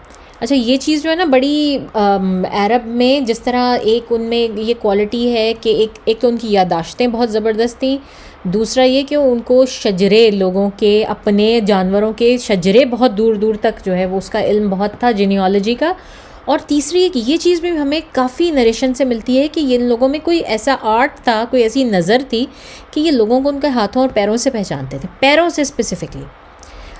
A: اچھا، یہ چیز جو ہے نا بڑی عرب میں جس طرح ایک ان میں یہ کوالٹی ہے کہ ایک تو ان کی یادداشتیں بہت زبردست تھیں، دوسرا یہ کہ ان کو شجرے، لوگوں کے اپنے جانوروں کے شجرے بہت دور دور تک جو ہے وہ اس کا علم بہت تھا، جینیالوجی کا. اور تیسری ایک یہ چیز بھی ہمیں کافی نریشن سے ملتی ہے کہ ان لوگوں میں کوئی ایسا آرٹ تھا، کوئی ایسی نظر تھی کہ یہ لوگوں کو ان کے ہاتھوں اور پیروں سے پہچانتے تھے، پیروں سے اسپیسیفکلی.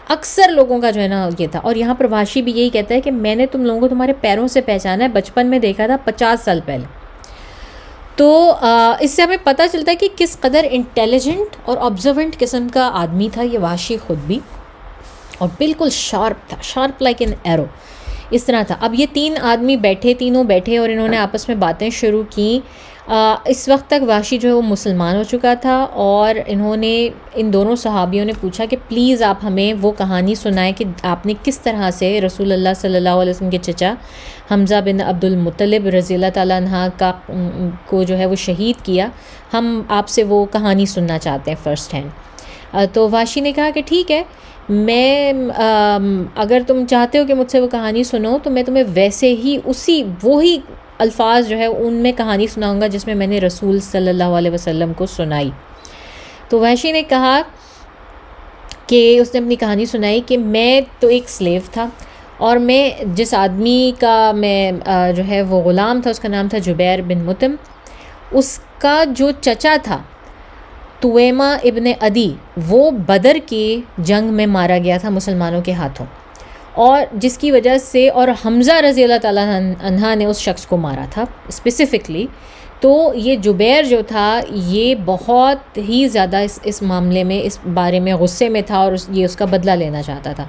A: اکثر لوگوں کا جو ہے نا یہ تھا. اور یہاں پر وحشی بھی یہی کہتا ہے کہ میں نے تم لوگوں کو تمہارے پیروں سے پہچانا ہے، بچپن میں دیکھا تھا 50 سال پہلے. تو اس سے ہمیں پتہ چلتا ہے کہ کس قدر انٹیلیجنٹ اور آبزرونٹ قسم کا آدمی تھا یہ وحشی خود بھی، اور بالکل شارپ تھا، شارپ لائک این ایرو، اس طرح تھا. اب یہ 3 آدمی تینوں بیٹھے اور انہوں نے آپس میں باتیں شروع کی. اس وقت تک وحشی جو ہے وہ مسلمان ہو چکا تھا، اور انہوں نے ان دونوں صحابیوں نے پوچھا کہ پلیز آپ ہمیں وہ کہانی سنائیں کہ آپ نے کس طرح سے رسول اللہ صلی اللہ علیہ وسلم کے چچا حمزہ بن عبد المطلب رضی اللہ تعالیٰ عنہ کو جو ہے وہ شہید کیا. ہم آپ سے وہ کہانی سننا چاہتے ہیں فرسٹ ہینڈ. تو وحشی نے کہا کہ ٹھیک ہے، میں اگر تم چاہتے ہو کہ مجھ سے وہ کہانی سنو تو میں تمہیں ویسے ہی وہی الفاظ جو ہے ان میں کہانی سناؤں گا جس میں میں نے رسول صلی اللہ علیہ وسلم کو سنائی. تو وحشی نے کہا کہ اس نے اپنی کہانی سنائی کہ میں تو ایک سلیو تھا، اور میں جس آدمی کا میں جو ہے وہ غلام تھا اس کا نام تھا جبیر بن مطعم. اس کا جو چچا تھا تویمہ ابن عدی، وہ بدر کی جنگ میں مارا گیا تھا مسلمانوں کے ہاتھوں، اور جس کی وجہ سے اور حمزہ رضی اللہ تعالیٰ عنہ نے اس شخص کو مارا تھا اسپیسیفکلی. تو یہ جبیر جو تھا یہ بہت ہی زیادہ اس معاملے میں، اس بارے میں غصے میں تھا، اور یہ اس کا بدلہ لینا چاہتا تھا.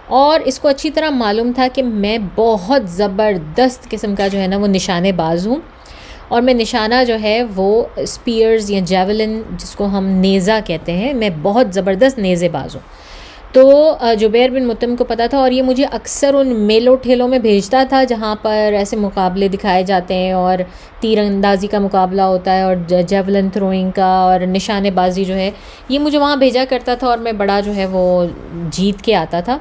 A: اور اس کو اچھی طرح معلوم تھا کہ میں بہت زبردست قسم کا جو ہے نا وہ نشانے باز ہوں، اور میں نشانہ جو ہے وہ اسپیئرز یا جیولن جس کو ہم نیزہ کہتے ہیں، میں بہت زبردست نیزے باز ہوں. تو جبیر بن مطعم کو پتہ تھا، اور یہ مجھے اکثر ان میلوں ٹھیلوں میں بھیجتا تھا جہاں پر ایسے مقابلے دکھائے جاتے ہیں، اور تیر اندازی کا مقابلہ ہوتا ہے، اور جیولن تھروئنگ کا، اور نشانے بازی جو ہے یہ مجھے وہاں بھیجا کرتا تھا، اور میں بڑا جو ہے وہ جیت کے آتا تھا.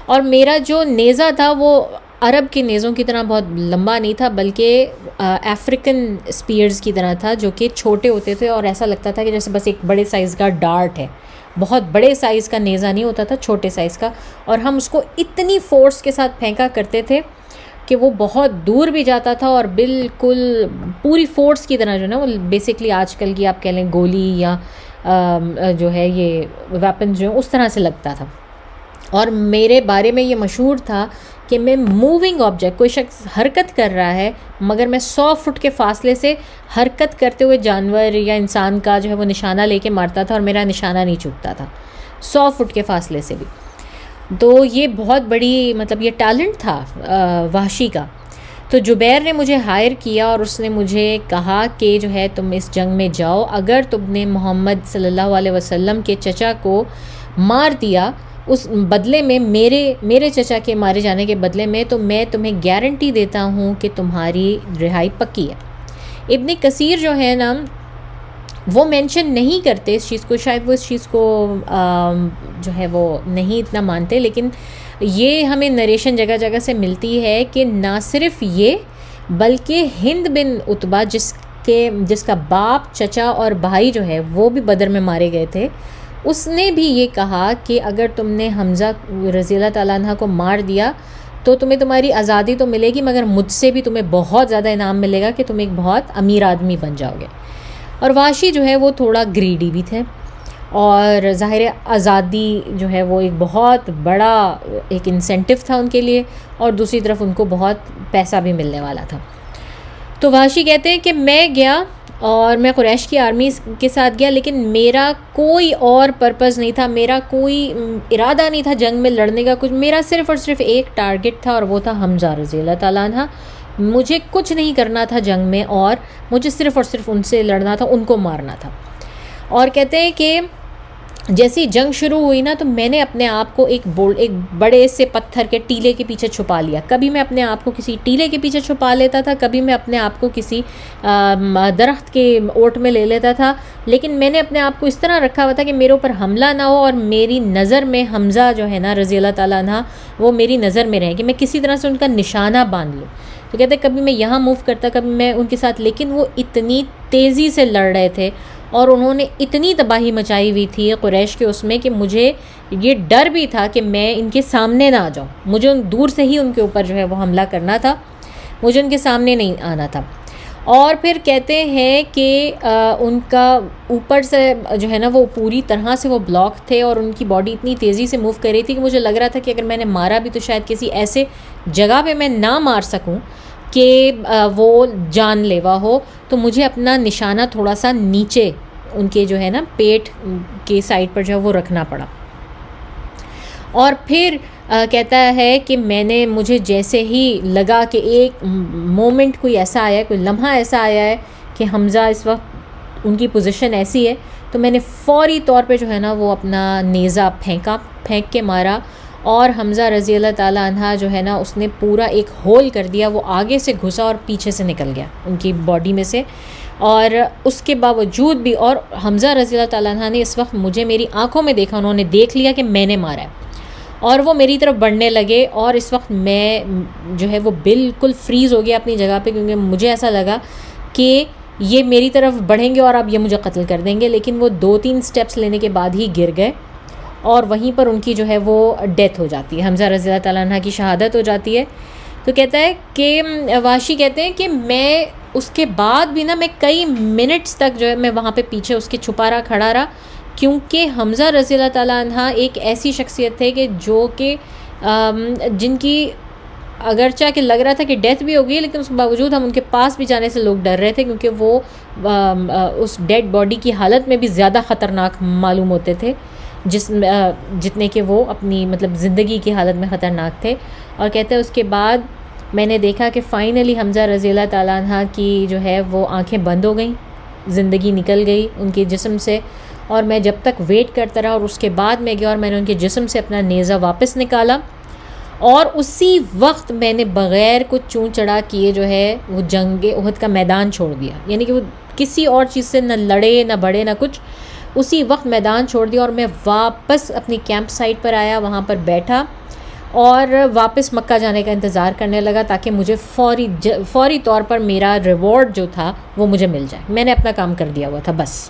A: اور میرا جو نیزہ تھا وہ عرب کے نیزوں کی طرح بہت لمبا نہیں تھا، بلکہ افریقن اسپیئرز کی طرح تھا، جو کہ چھوٹے ہوتے تھے، اور ایسا لگتا تھا کہ جیسے بس ایک بڑے سائز کا ڈارٹ ہے. بہت بڑے سائز کا نیزہ نہیں ہوتا تھا، چھوٹے سائز کا، اور ہم اس کو اتنی فورس کے ساتھ پھینکا کرتے تھے کہ وہ بہت دور بھی جاتا تھا اور بالکل پوری فورس کی طرح جو ہے نا وہ بیسکلی آج کل کی آپ کہہ لیں گولی یا جو ہے یہ ویپن جو اس طرح سے لگتا تھا. اور میرے بارے میں یہ مشہور تھا کہ میں موونگ آبجیکٹ، کوئی شخص حرکت کر رہا ہے مگر میں 100 فٹ کے فاصلے سے حرکت کرتے ہوئے جانور یا انسان کا جو ہے وہ نشانہ لے کے مارتا تھا اور میرا نشانہ نہیں چوکتا تھا 100 فٹ کے فاصلے سے بھی. تو یہ بہت بڑی مطلب یہ ٹیلنٹ تھا وحشی کا. تو جبیر نے مجھے ہائر کیا اور اس نے مجھے کہا کہ جو ہے تم اس جنگ میں جاؤ، اگر تم نے محمد صلی اللہ علیہ وسلم کے چچا کو مار دیا اس بدلے میں میرے چچا کے مارے جانے کے بدلے میں، تو میں تمہیں گارنٹی دیتا ہوں کہ تمہاری رہائی پکی ہے. ابن کثیر جو ہے نا وہ مینشن نہیں کرتے اس چیز کو، شاید وہ اس چیز کو جو ہے وہ نہیں اتنا مانتے، لیکن یہ ہمیں نریشن جگہ جگہ سے ملتی ہے کہ نہ صرف یہ بلکہ ہند بن عتبہ جس کا باپ چچا اور بھائی جو ہے وہ بھی بدر میں مارے گئے تھے، اس نے بھی یہ کہا کہ اگر تم نے حمزہ رضی اللہ تعالیٰ عنہ کو مار دیا تو تمہیں تمہاری آزادی تو ملے گی مگر مجھ سے بھی تمہیں بہت زیادہ انعام ملے گا کہ تم ایک بہت امیر آدمی بن جاؤ گے. اور وحشی جو ہے وہ تھوڑا گریڈی بھی تھے اور ظاہر آزادی جو ہے وہ ایک بہت بڑا ایک انسینٹیو تھا ان کے لیے، اور دوسری طرف ان کو بہت پیسہ بھی ملنے والا تھا. تو وحشی کہتے ہیں کہ میں گیا اور میں قریش کی آرمی کے ساتھ گیا، لیکن میرا کوئی اور پرپز نہیں تھا، میرا کوئی ارادہ نہیں تھا جنگ میں لڑنے کا. کچھ میرا صرف اور صرف ایک ٹارگٹ تھا اور وہ تھا حمزہ رضی اللہ تعالیٰ عنہ. مجھے کچھ نہیں کرنا تھا جنگ میں اور مجھے صرف اور صرف ان سے لڑنا تھا، ان کو مارنا تھا. اور کہتے ہیں کہ جیسی جنگ شروع ہوئی نا تو میں نے اپنے آپ کو ایک بڑے سے پتھر کے ٹیلے کے پیچھے چھپا لیا. کبھی میں اپنے آپ کو کسی ٹیلے کے پیچھے چھپا لیتا تھا، کبھی میں اپنے آپ کو کسی درخت کے اوٹ میں لے لیتا تھا، لیکن میں نے اپنے آپ کو اس طرح رکھا ہوا تھا کہ میرے اوپر حملہ نہ ہو اور میری نظر میں حمزہ جو ہے نا رضی اللہ تعالیٰ عنہ وہ میری نظر میں رہے، کہ میں کسی طرح سے ان کا نشانہ باندھ لوں. تو کہتے ہیں کبھی میں یہاں موو کرتا، کبھی میں ان کے ساتھ، لیکن وہ اتنی تیزی سے لڑ رہے تھے اور انہوں نے اتنی تباہی مچائی ہوئی تھی قریش کے اس میں کہ مجھے یہ ڈر بھی تھا کہ میں ان کے سامنے نہ آ جاؤں. مجھے دور سے ہی ان کے اوپر جو ہے وہ حملہ کرنا تھا، مجھے ان کے سامنے نہیں آنا تھا. اور پھر کہتے ہیں کہ ان کا اوپر سے جو ہے نا وہ پوری طرح سے وہ بلاک تھے اور ان کی باڈی اتنی تیزی سے موو کر رہی تھی کہ مجھے لگ رہا تھا کہ اگر میں نے مارا بھی تو شاید کسی ایسے جگہ پہ میں نہ مار سکوں کہ وہ جان لیوا ہو. تو مجھے اپنا نشانہ تھوڑا سا نیچے ان کے جو ہے نا پیٹ کے سائڈ پر جو ہے وہ رکھنا پڑا. اور پھر کہتا ہے کہ مجھے جیسے ہی لگا کہ ایک مومنٹ کوئی ایسا آیا ہے، کوئی لمحہ ایسا آیا ہے کہ حمزہ اس وقت ان کی پوزیشن ایسی ہے، تو میں نے فوری طور پہ جو ہے نا وہ اپنا نیزہ پھینک کے مارا اور حمزہ رضی اللہ تعالیٰ عنہ جو ہے نا اس نے پورا ایک ہول کر دیا، وہ آگے سے گھسا اور پیچھے سے نکل گیا ان کی باڈی میں سے. اور اس کے باوجود بھی، اور حمزہ رضی اللہ تعالیٰ عنہ نے اس وقت مجھے میری آنکھوں میں دیکھا، انہوں نے دیکھ لیا کہ میں نے مارا ہے اور وہ میری طرف بڑھنے لگے. اور اس وقت میں جو ہے وہ بالکل فریز ہو گیا اپنی جگہ پہ، کیونکہ مجھے ایسا لگا کہ یہ میری طرف بڑھیں گے اور اب یہ مجھے قتل کر دیں گے. لیکن وہ 2-3 سٹیپس لینے کے بعد ہی گر گئے اور وہیں پر ان کی جو ہے وہ ڈیتھ ہو جاتی ہے، حمزہ رضی اللہ تعالیٰ عنہ کی شہادت ہو جاتی ہے. تو کہتا ہے کہ وحشی کہتے ہیں کہ میں اس کے بعد بھی نا میں کئی منٹس تک جو ہے میں وہاں پہ پیچھے اس کے چھپا رہا، کھڑا رہا، کیونکہ حمزہ رضی اللہ تعالیٰ عنہ ایک ایسی شخصیت تھے کہ جو کہ جن کی اگرچہ کہ لگ رہا تھا کہ ڈیتھ بھی ہو گئی، لیکن اس کے باوجود ہم ان کے پاس بھی جانے سے لوگ ڈر رہے تھے، کیونکہ وہ اس ڈیڈ باڈی کی حالت میں بھی زیادہ خطرناک معلوم ہوتے تھے جتنے کہ وہ اپنی مطلب زندگی کی حالت میں خطرناک تھے. اور کہتے ہیں اس کے بعد میں نے دیکھا کہ فائنلی حمزہ رضی اللہ تعالیٰ عنہ کی جو ہے وہ آنکھیں بند ہو گئیں، زندگی نکل گئی ان کے جسم سے. اور میں جب تک ویٹ کرتا رہا اور اس کے بعد میں گیا اور میں نے ان کے جسم سے اپنا نیزہ واپس نکالا اور اسی وقت میں نے بغیر کچھ چون چڑھا کیے جو ہے وہ جنگ احد کا میدان چھوڑ دیا. یعنی کہ وہ کسی اور چیز سے نہ لڑے نہ بڑھے نہ کچھ، اسی وقت میدان چھوڑ دیا اور میں واپس اپنی کیمپ سائٹ پر آیا، وہاں پر بیٹھا اور واپس مکہ جانے کا انتظار کرنے لگا تاکہ مجھے فوری طور پر میرا ریوارڈ جو تھا وہ مجھے مل جائے. میں نے اپنا کام کر دیا ہوا تھا بس.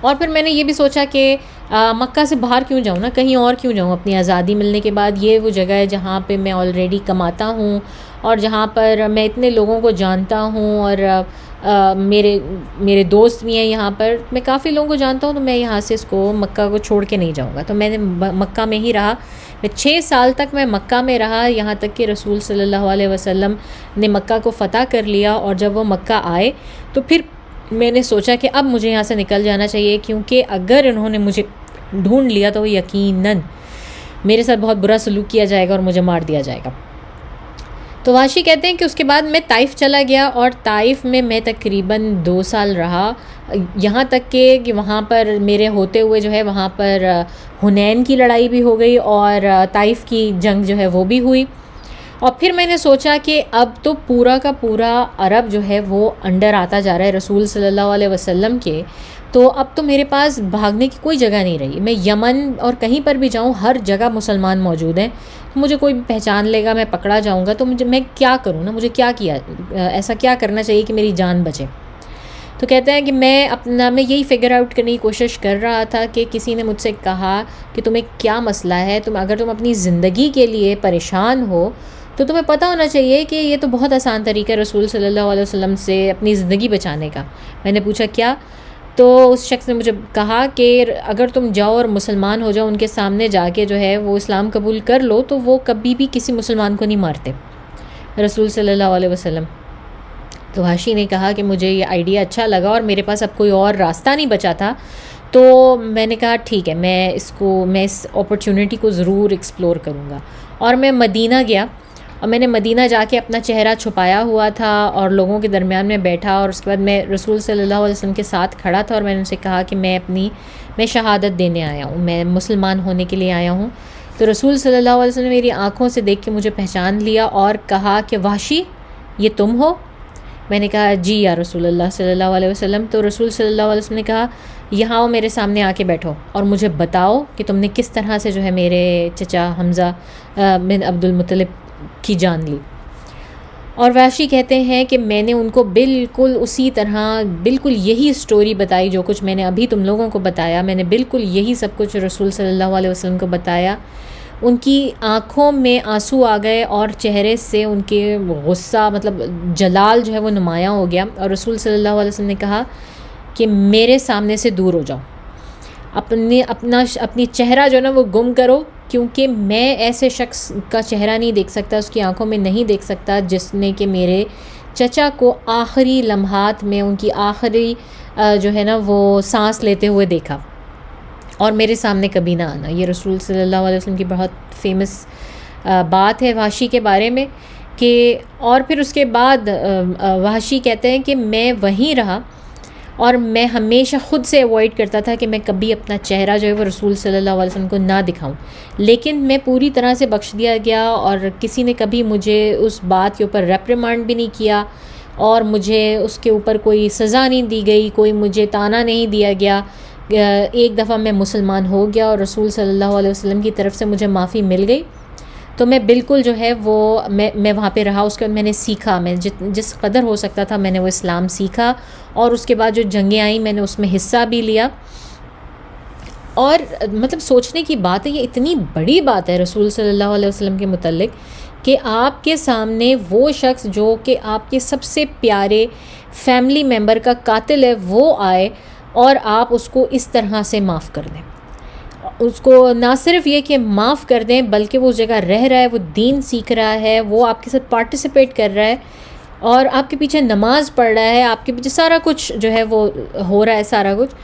A: اور پھر میں نے یہ بھی سوچا کہ مکہ سے باہر کیوں جاؤں نا، کہیں اور کیوں جاؤں اپنی آزادی ملنے کے بعد. یہ وہ جگہ ہے جہاں پہ میں آلریڈی کماتا ہوں اور جہاں پر میں اتنے لوگوں کو جانتا ہوں، اور میرے دوست بھی ہیں یہاں پر، میں کافی لوگوں کو جانتا ہوں، تو میں یہاں سے اس کو مکہ کو چھوڑ کے نہیں جاؤں گا. تو میں نے مکہ میں ہی رہا. میں 6 سال تک میں مکہ میں رہا، یہاں تک کہ رسول صلی اللہ علیہ وسلم نے مکہ کو فتح کر لیا. اور جب وہ مکہ آئے تو پھر میں نے سوچا کہ اب مجھے یہاں سے نکل جانا چاہیے، کیونکہ اگر انہوں نے مجھے ڈھونڈ لیا تو یقیناً میرے ساتھ بہت برا سلوک کیا جائے گا اور مجھے مار دیا جائے گا. تو وحشی کہتے ہیں کہ اس کے بعد میں طائف چلا گیا، اور طائف میں تقریباً 2 سال رہا، یہاں تک کہ وہاں پر میرے ہوتے ہوئے جو ہے وہاں پر حنین کی لڑائی بھی ہو گئی اور طائف کی جنگ جو ہے وہ بھی ہوئی. اور پھر میں نے سوچا کہ اب تو پورا کا پورا عرب جو ہے وہ انڈر آتا جا رہا ہے رسول صلی اللہ علیہ وسلم کے، تو اب تو میرے پاس بھاگنے کی کوئی جگہ نہیں رہی. میں یمن اور کہیں پر بھی جاؤں ہر جگہ مسلمان موجود ہیں، مجھے کوئی بھی پہچان لے گا، میں پکڑا جاؤں گا، تو میں کیا کروں نا، مجھے ایسا کیا کرنا چاہیے کہ میری جان بچے. تو کہتے ہیں کہ میں یہی فگر آؤٹ کرنے کی کوشش کر رہا تھا کہ کسی نے مجھ سے کہا کہ تمہیں کیا مسئلہ ہے، اگر تم اپنی زندگی کے لیے پریشان ہو تو تمہیں پتہ ہونا چاہیے کہ یہ تو بہت آسان طریقہ ہے رسول صلی اللہ علیہ وسلم سے اپنی زندگی بچانے کا. میں نے پوچھا کیا؟ تو اس شخص نے مجھے کہا کہ اگر تم جاؤ اور مسلمان ہو جاؤ، ان کے سامنے جا کے جو ہے وہ اسلام قبول کر لو، تو وہ کبھی بھی کسی مسلمان کو نہیں مارتے رسول صلی اللہ علیہ وسلم. تو وحشی نے کہا کہ مجھے یہ آئیڈیا اچھا لگا اور میرے پاس اب کوئی اور راستہ نہیں بچا تھا، تو میں نے کہا ٹھیک ہے، میں اس اپرچونٹی کو ضرور ایکسپلور کروں گا. اور میں مدینہ گیا، اور میں نے مدینہ جا کے اپنا چہرہ چھپایا ہوا تھا اور لوگوں کے درمیان میں بیٹھا، اور اس کے بعد میں رسول صلی اللہ علیہ وسلم کے ساتھ کھڑا تھا، اور میں نے ان سے کہا کہ میں شہادت دینے آیا ہوں، میں مسلمان ہونے کے لیے آیا ہوں. تو رسول صلی اللہ علیہ وسلم نے میری آنکھوں سے دیکھ کے مجھے پہچان لیا اور کہا کہ وحشی یہ تم ہو؟ میں نے کہا جی یا رسول اللہ صلی اللہ علیہ وسلم. تو رسول صلی اللہ علیہ وسلم نے کہا یہاں آؤ، میرے سامنے آ کے بیٹھو اور مجھے بتاؤ کہ تم نے کس طرح سے جو ہے میرے چچا حمزہ بن عبد المطلب کی جان لی. اور وحشی کہتے ہیں کہ میں نے ان کو بالکل اسی طرح بالکل یہی سٹوری بتائی جو کچھ میں نے ابھی تم لوگوں کو بتایا، میں نے بالکل یہی سب کچھ رسول صلی اللہ علیہ وسلم کو بتایا. ان کی آنکھوں میں آنسو آ گئے اور چہرے سے ان کے غصہ مطلب جلال جو ہے وہ نمایاں ہو گیا. اور رسول صلی اللہ علیہ وسلم نے کہا کہ میرے سامنے سے دور ہو جاؤ، اپنی چہرہ جو ہے نا وہ گم کرو، کیونکہ میں ایسے شخص کا چہرہ نہیں دیکھ سکتا، اس کی آنکھوں میں نہیں دیکھ سکتا جس نے کہ میرے چچا کو آخری لمحات میں ان کی آخری جو ہے نا وہ سانس لیتے ہوئے دیکھا، اور میرے سامنے کبھی نہ آنا. یہ رسول صلی اللہ علیہ وسلم کی بہت فیمس بات ہے وحشی کے بارے میں. کہ اور پھر اس کے بعد وحشی کہتے ہیں کہ میں وہیں رہا، اور میں ہمیشہ خود سے اوائڈ کرتا تھا کہ میں کبھی اپنا چہرہ جو ہے وہ رسول صلی اللہ علیہ وسلم کو نہ دکھاؤں. لیکن میں پوری طرح سے بخش دیا گیا، اور کسی نے کبھی مجھے اس بات کے اوپر ریپریمانڈ بھی نہیں کیا، اور مجھے اس کے اوپر کوئی سزا نہیں دی گئی، کوئی مجھے طعنہ نہیں دیا گیا. ایک دفعہ میں مسلمان ہو گیا اور رسول صلی اللہ علیہ وسلم کی طرف سے مجھے معافی مل گئی، تو میں بالکل جو ہے وہ میں وہاں پہ رہا. اس کے بعد میں نے سیکھا، میں جس قدر ہو سکتا تھا میں نے وہ اسلام سیکھا، اور اس کے بعد جو جنگیں آئیں میں نے اس میں حصہ بھی لیا. اور مطلب سوچنے کی بات ہے، یہ اتنی بڑی بات ہے رسول صلی اللہ علیہ وسلم کے متعلق کہ آپ کے سامنے وہ شخص جو کہ آپ کے سب سے پیارے فیملی ممبر کا قاتل ہے وہ آئے اور آپ اس کو اس طرح سے معاف کر دیں. اس کو نہ صرف یہ کہ معاف کر دیں بلکہ وہ اس جگہ رہ رہا ہے، وہ دین سیکھ رہا ہے، وہ آپ کے ساتھ پارٹیسپیٹ کر رہا ہے، اور آپ کے پیچھے نماز پڑھ رہا ہے، آپ کے پیچھے سارا کچھ جو ہے وہ ہو رہا ہے سارا کچھ.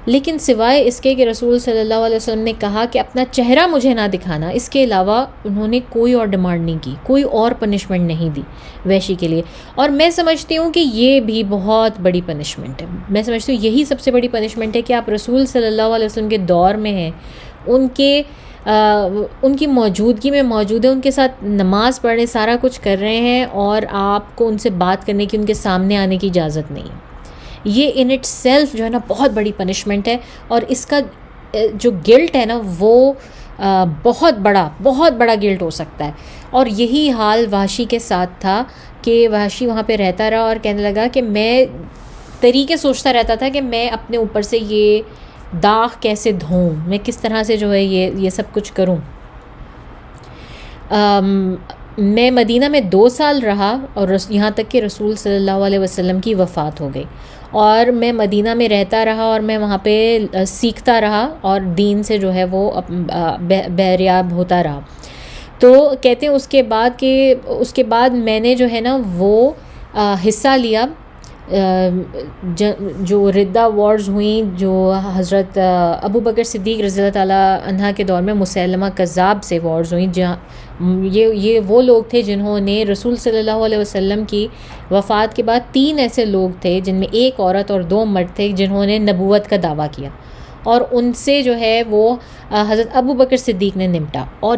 A: لیکن سوائے اس کے کہ رسول صلی اللہ علیہ وسلم نے کہا کہ اپنا چہرہ مجھے نہ دکھانا، اس کے علاوہ انہوں نے کوئی اور ڈیمانڈ نہیں کی، کوئی اور پنشمنٹ نہیں دی وحشی کے لیے. اور میں سمجھتی ہوں کہ یہ بھی بہت بڑی پنشمنٹ ہے. میں سمجھتی ہوں یہی سب سے بڑی پنشمنٹ ہے کہ آپ رسول صلی اللہ علیہ وسلم کے دور میں ہیں، ان کی موجودگی میں موجود ہیں، ان کے ساتھ نماز پڑھنے سارا کچھ کر رہے ہیں، اور آپ کو ان سے بات کرنے کی، ان کے سامنے آنے کی اجازت نہیں ہے. یہ ان اٹ سیلف جو ہے نا بہت بڑی پنشمنٹ ہے، اور اس کا جو گلٹ ہے نا وہ بہت بڑا گلٹ ہو سکتا ہے. اور یہی حال وحشی کے ساتھ تھا کہ وحشی وہاں پہ رہتا رہا اور کہنے لگا کہ میں طریقے سوچتا رہتا تھا کہ میں اپنے اوپر سے یہ داغ کیسے دھوؤں، میں کس طرح سے جو ہے یہ سب کچھ کروں. میں مدینہ میں 2 سال رہا اور یہاں تک کہ رسول صلی اللہ علیہ وسلم کی وفات ہو گئی، اور میں مدینہ میں رہتا رہا اور میں وہاں پہ سیکھتا رہا اور دین سے جو ہے وہ بہریاب ہوتا رہا. تو کہتے ہیں اس کے بعد میں نے جو ہے نا وہ حصہ لیا جو ردہ وارز ہوئیں، جو حضرت ابو بکر صدیق رضی اللہ تعالیٰ عنہ کے دور میں مسیلمہ کذاب سے وارز ہوئیں، جہاں یہ وہ لوگ تھے جنہوں نے رسول صلی اللہ علیہ وسلم کی وفات کے بعد 3 ایسے لوگ تھے جن میں 1 عورت اور 2 مرد تھے جنہوں نے نبوت کا دعویٰ کیا، اور ان سے جو ہے وہ حضرت ابو بکر صدیق نے نمٹا. اور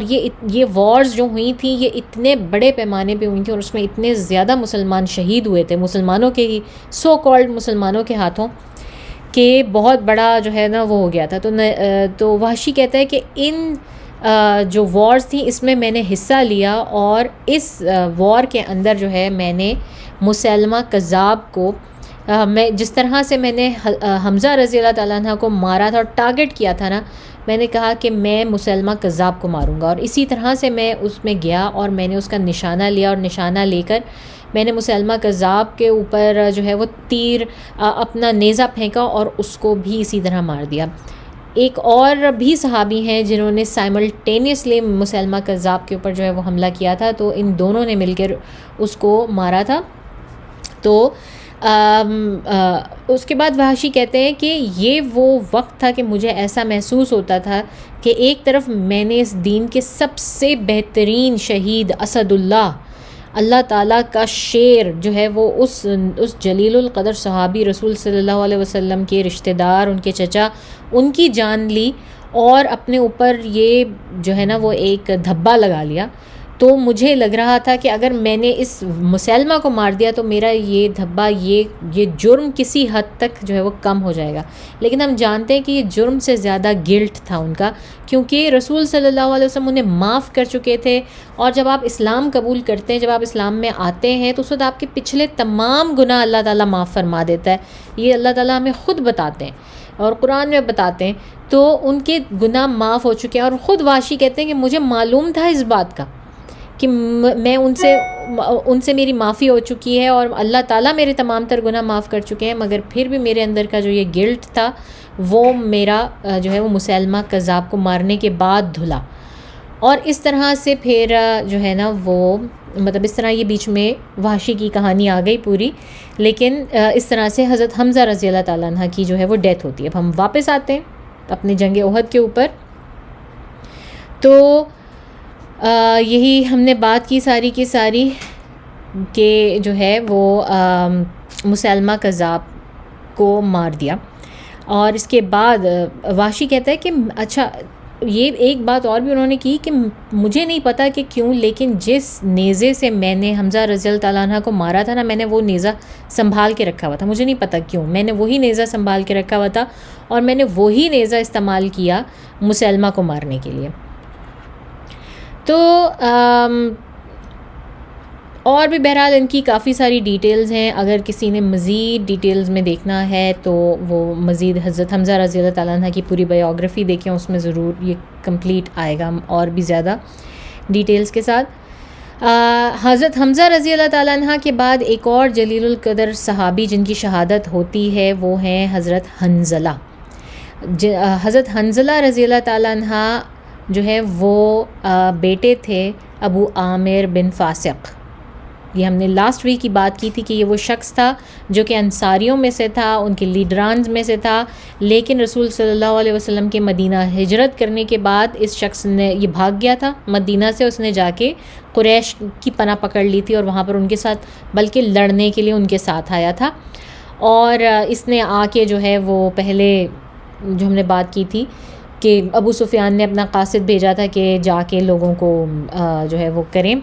A: یہ وارز جو ہوئی تھیں یہ اتنے بڑے پیمانے پہ ہوئی تھیں اور اس میں اتنے زیادہ مسلمان شہید ہوئے تھے، مسلمانوں کے ہی سو کالڈ مسلمانوں کے ہاتھوں، کہ بہت بڑا جو ہے نا وہ ہو گیا تھا. تو وحشی کہتا ہے کہ ان جو وارز تھیں اس میں نے حصہ لیا، اور اس وار کے اندر جو ہے میں نے مسیلمہ کذاب کو میں جس طرح سے میں نے حمزہ رضی اللہ تعالیٰ عنہ کو مارا تھا اور ٹارگٹ کیا تھا نا، میں نے کہا کہ میں مسیلمہ کذاب کو ماروں گا، اور اسی طرح سے میں اس میں گیا اور میں نے اس کا نشانہ لیا، اور نشانہ لے کر میں نے مسیلمہ کذاب کے اوپر جو ہے وہ تیر اپنا نیزہ پھینکا اور اس کو بھی اسی طرح مار دیا. ایک اور بھی صحابی ہیں جنہوں نے سائملٹینیسلی مسیلمہ کذاب کے اوپر جو ہے وہ حملہ کیا تھا، تو ان دونوں نے مل کر اس کو مارا تھا. تو اس کے بعد وحشی کہتے ہیں کہ یہ وہ وقت تھا کہ مجھے ایسا محسوس ہوتا تھا کہ ایک طرف میں نے اس دین کے سب سے بہترین شہید اسد اللہ تعالیٰ کا شیر جو ہے وہ اس جلیل القدر صحابی رسول صلی اللہ علیہ وسلم کے رشتہ دار، ان کے چچا، ان کی جان لی اور اپنے اوپر یہ جو ہے نا وہ ایک دھبا لگا لیا. تو مجھے لگ رہا تھا کہ اگر میں نے اس مسیلمہ کو مار دیا تو میرا یہ دھبا، یہ جرم کسی حد تک جو ہے وہ کم ہو جائے گا. لیکن ہم جانتے ہیں کہ یہ جرم سے زیادہ گلٹ تھا ان کا، کیونکہ رسول صلی اللہ علیہ وسلم انہیں معاف کر چکے تھے. اور جب آپ اسلام قبول کرتے ہیں، جب آپ اسلام میں آتے ہیں، تو اس وقت آپ کے پچھلے تمام گناہ اللہ تعالیٰ معاف فرما دیتا ہے. یہ اللہ تعالیٰ ہمیں خود بتاتے ہیں اور قرآن میں بتاتے ہیں. تو ان کے گناہ معاف ہو چکے ہیں، اور خود واشی کہتے ہیں کہ مجھے معلوم تھا اس بات کا کہ میں ان سے میری معافی ہو چکی ہے اور اللہ تعالیٰ میرے تمام تر گناہ معاف کر چکے ہیں، مگر پھر بھی میرے اندر کا جو یہ گلٹ تھا وہ میرا جو ہے وہ مسیلمہ کذاب کو مارنے کے بعد دھلا. اور اس طرح سے پھر جو ہے نا وہ مطلب اس طرح یہ بیچ میں وحشی کی کہانی آ گئی پوری. لیکن اس طرح سے حضرت حمزہ رضی اللہ تعالیٰ عنہ کی جو ہے وہ ڈیتھ ہوتی ہے. اب ہم واپس آتے ہیں اپنے جنگ احد کے اوپر. تو یہی ہم نے بات کی ساری کی ساری کہ جو ہے وہ مسیلمہ کذاب کو مار دیا. اور اس کے بعد وحشی کہتا ہے کہ اچھا یہ ایک بات اور بھی انہوں نے کی کہ مجھے نہیں پتا کہ کیوں، لیکن جس نیزے سے میں نے حمزہ رضی اللہ تعالیٰ عنہ کو مارا تھا نا، میں نے وہ نیزہ سنبھال کے رکھا ہوا تھا. مجھے نہیں پتا کیوں میں نے وہی نیزہ سنبھال کے رکھا ہوا تھا، اور میں نے وہی نیزہ استعمال کیا مسیلمہ کو مارنے کے لیے. تو اور بھی بہرحال ان کی کافی ساری ڈیٹیلز ہیں. اگر کسی نے مزید ڈیٹیلز میں دیکھنا ہے تو وہ مزید حضرت حمزہ رضی اللہ تعالیٰ عنہ کی پوری بایوگرافی دیکھیں، اس میں ضرور یہ کمپلیٹ آئے گا اور بھی زیادہ ڈیٹیلز کے ساتھ. حضرت حمزہ رضی اللہ تعالیٰ عنہ کے بعد ایک اور جلیل القدر صحابی جن کی شہادت ہوتی ہے وہ ہیں حضرت حنظلہ. حضرت حنظلہ رضی اللہ تعالیٰ عنہ جو ہے وہ بیٹے تھے ابو عامر بن فاسق. یہ ہم نے لاسٹ ویک کی بات کی تھی کہ یہ وہ شخص تھا جو کہ انصاریوں میں سے تھا، ان کے لیڈرانز میں سے تھا. لیکن رسول صلی اللہ علیہ وسلم کے مدینہ ہجرت کرنے کے بعد اس شخص نے یہ بھاگ گیا تھا مدینہ سے. اس نے جا کے قریش کی پناہ پکڑ لی تھی اور وہاں پر ان کے ساتھ بلکہ لڑنے کے لیے ان کے ساتھ آیا تھا. اور اس نے آ کے جو ہے وہ پہلے جو ہم نے بات کی تھی کہ ابو سفیان نے اپنا قاصد بھیجا تھا کہ جا کے لوگوں کو جو ہے وہ کریں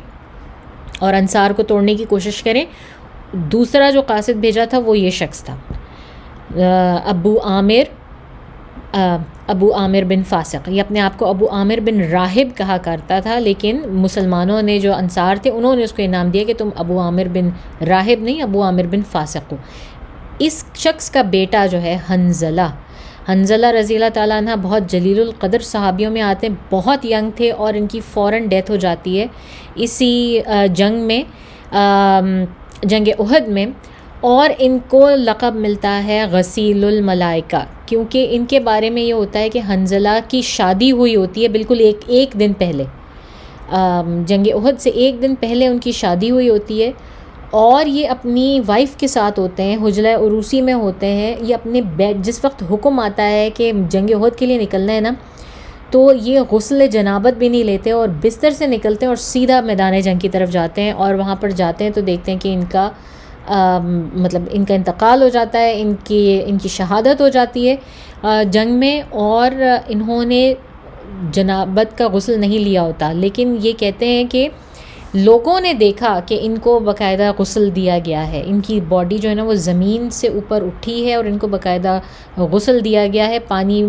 A: اور انصار کو توڑنے کی کوشش کریں. دوسرا جو قاصد بھیجا تھا وہ یہ شخص تھا ابو عامر بن فاسق. یہ اپنے آپ کو ابو عامر بن راہب کہا کرتا تھا، لیکن مسلمانوں نے جو انصار تھے انہوں نے اس کو انعام دیا کہ تم ابو عامر بن راہب نہیں، ابو عامر بن فاسق ہو. اس شخص کا بیٹا جو ہے حنظلہ، حنظلہ رضی اللہ تعالیٰ عنہ بہت جلیل القدر صحابیوں میں آتے ہیں، بہت ینگ تھے اور ان کی فوراً ڈیتھ ہو جاتی ہے اسی جنگ میں، جنگ احد میں، اور ان کو لقب ملتا ہے غسیل الملائکہ، کیونکہ ان کے بارے میں یہ ہوتا ہے کہ حنظلہ کی شادی ہوئی ہوتی ہے بالکل ایک دن پہلے، جنگ احد سے ایک دن پہلے ان کی شادی ہوئی ہوتی ہے، اور یہ اپنی وائف کے ساتھ ہوتے ہیں، حجرہ عروسی میں ہوتے ہیں، یہ اپنے بیڈ جس وقت حکم آتا ہے کہ جنگ احد کے لیے نکلنا ہے نا، تو یہ غسل جنابت بھی نہیں لیتے اور بستر سے نکلتے ہیں اور سیدھا میدان جنگ کی طرف جاتے ہیں، اور وہاں پر جاتے ہیں تو دیکھتے ہیں کہ ان کا مطلب ان کا انتقال ہو جاتا ہے، ان کی شہادت ہو جاتی ہے جنگ میں، اور انہوں نے جنابت کا غسل نہیں لیا ہوتا، لیکن یہ کہتے ہیں کہ لوگوں نے دیکھا کہ ان کو باقاعدہ غسل دیا گیا ہے، ان کی باڈی جو ہے نا وہ زمین سے اوپر اٹھی ہے اور ان کو باقاعدہ غسل دیا گیا ہے، پانی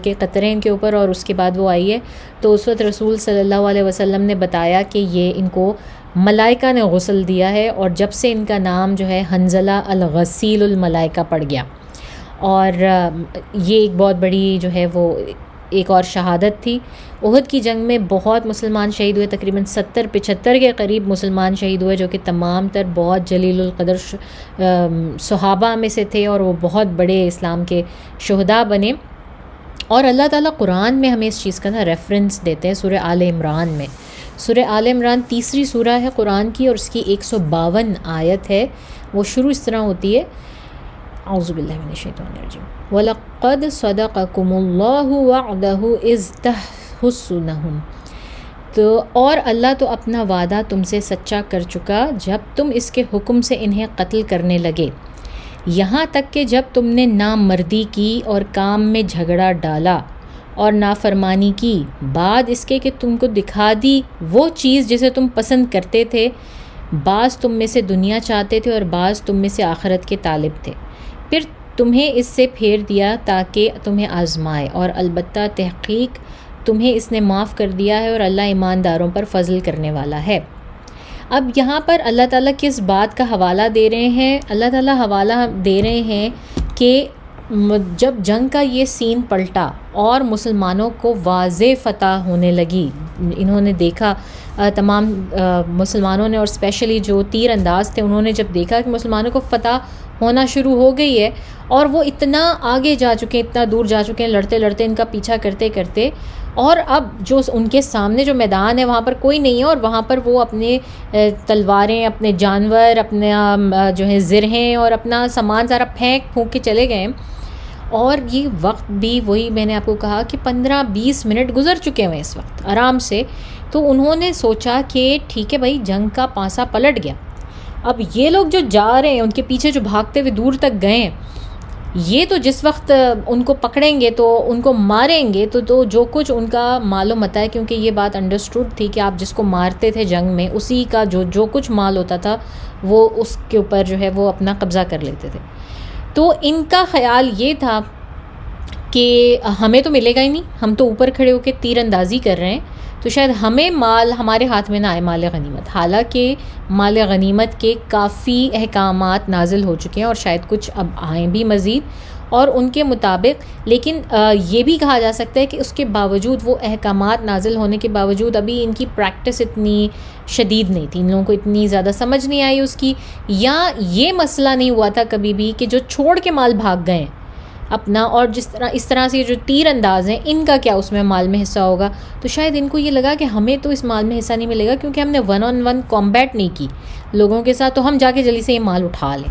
A: کے قطرے ان کے اوپر، اور اس کے بعد وہ آئی ہے، تو اس وقت رسول صلی اللہ علیہ وسلم نے بتایا کہ یہ ان کو ملائکہ نے غسل دیا ہے، اور جب سے ان کا نام جو ہے حنظلہ الغسیل الملائکہ پڑ گیا، اور یہ ایک بہت بڑی جو ہے وہ ایک اور شہادت تھی۔ احد کی جنگ میں بہت مسلمان شہید ہوئے، تقریباً 70-75 کے قریب مسلمان شہید ہوئے، جو کہ تمام تر بہت جلیل القدر صحابہ میں سے تھے، اور وہ بہت بڑے اسلام کے شہداء بنے۔ اور اللہ تعالیٰ قرآن میں ہمیں اس چیز کا نا ریفرنس دیتے ہیں، سورہ آل عمران میں۔ سورہ آل عمران تیسری سورہ ہے قرآن کی، اور اس کی 152 آیت ہے، وہ شروع اس طرح ہوتی ہے، اعوذ باللہ من الشیطان الرجیم، وَلَقَدْ صَدَقَكُمُ اللَّهُ وَعْدَهُ إِذْ تَحْسُونَهُمْ، تو اور اللہ تو اپنا وعدہ تم سے سچا کر چکا جب تم اس کے حکم سے انہیں قتل کرنے لگے، یہاں تک کہ جب تم نے نامردی کی اور کام میں جھگڑا ڈالا اور نافرمانی کی، بعد اس کے کہ تم کو دکھا دی وہ چیز جسے تم پسند کرتے تھے، بعض تم میں سے دنیا چاہتے تھے اور بعض تم میں سے آخرت کے طالب تھے، پھر تمہیں اس سے پھیر دیا تاکہ تمہیں آزمائے، اور البتہ تحقیق تمہیں اس نے معاف کر دیا ہے، اور اللہ ایمانداروں پر فضل کرنے والا ہے۔ اب یہاں پر اللہ تعالیٰ کس بات کا حوالہ دے رہے ہیں؟ اللہ تعالیٰ حوالہ دے رہے ہیں کہ جب جنگ کا یہ سین پلٹا اور مسلمانوں کو واضح فتح ہونے لگی، انہوں نے دیکھا، تمام مسلمانوں نے، اور اسپیشلی جو تیر انداز تھے، انہوں نے جب دیکھا کہ مسلمانوں کو فتح ہونا شروع ہو گئی ہے، اور وہ اتنا آگے جا چکے ہیں، اتنا دور جا چکے ہیں، لڑتے لڑتے ان کا پیچھا کرتے کرتے، اور اب جو ان کے سامنے جو میدان ہے وہاں پر کوئی نہیں ہے، اور وہاں پر وہ اپنے تلواریں، اپنے جانور، اپنا جو ہے زرہیں اور اپنا سامان سارا پھینک پھونک کے چلے گئے، اور یہ وقت بھی وہی میں نے آپ کو کہا کہ 15-20 منٹ گزر چکے ہیں اس وقت آرام سے، تو انہوں نے سوچا کہ ٹھیک ہے بھائی، جنگ کا پانسا پلٹ گیا، اب یہ لوگ جو جا رہے ہیں ان کے پیچھے جو بھاگتے ہوئے دور تک گئے ہیں، یہ تو جس وقت ان کو پکڑیں گے تو ان کو ماریں گے تو جو کچھ ان کا مال و متاع ہے، کیونکہ یہ بات انڈرسٹوڈ تھی کہ آپ جس کو مارتے تھے جنگ میں، اسی کا جو کچھ مال ہوتا تھا وہ اس کے اوپر جو ہے وہ اپنا قبضہ کر لیتے تھے، تو ان کا خیال یہ تھا کہ ہمیں تو ملے گا ہی نہیں، ہم تو اوپر کھڑے ہو کے تیر اندازی کر رہے ہیں، تو شاید ہمیں مال ہمارے ہاتھ میں نہ آئے، مال غنیمت، حالانکہ مال غنیمت کے کافی احکامات نازل ہو چکے ہیں، اور شاید کچھ اب آئیں بھی مزید، اور ان کے مطابق، لیکن یہ بھی کہا جا سکتا ہے کہ اس کے باوجود، وہ احکامات نازل ہونے کے باوجود، ابھی ان کی پریکٹس اتنی شدید نہیں تھی، ان لوگوں کو اتنی زیادہ سمجھ نہیں آئی اس کی، یا یہ مسئلہ نہیں ہوا تھا کبھی بھی کہ جو چھوڑ کے مال بھاگ گئے ہیں اپنا، اور اس طرح سے جو تیر انداز ہیں ان کا کیا اس میں مال میں حصہ ہوگا، تو شاید ان کو یہ لگا کہ ہمیں تو اس مال میں حصہ نہیں ملے گا، کیونکہ ہم نے 1-on-1 کمبیٹ نہیں کی لوگوں کے ساتھ، تو ہم جا کے جلدی سے یہ مال اٹھا لیں،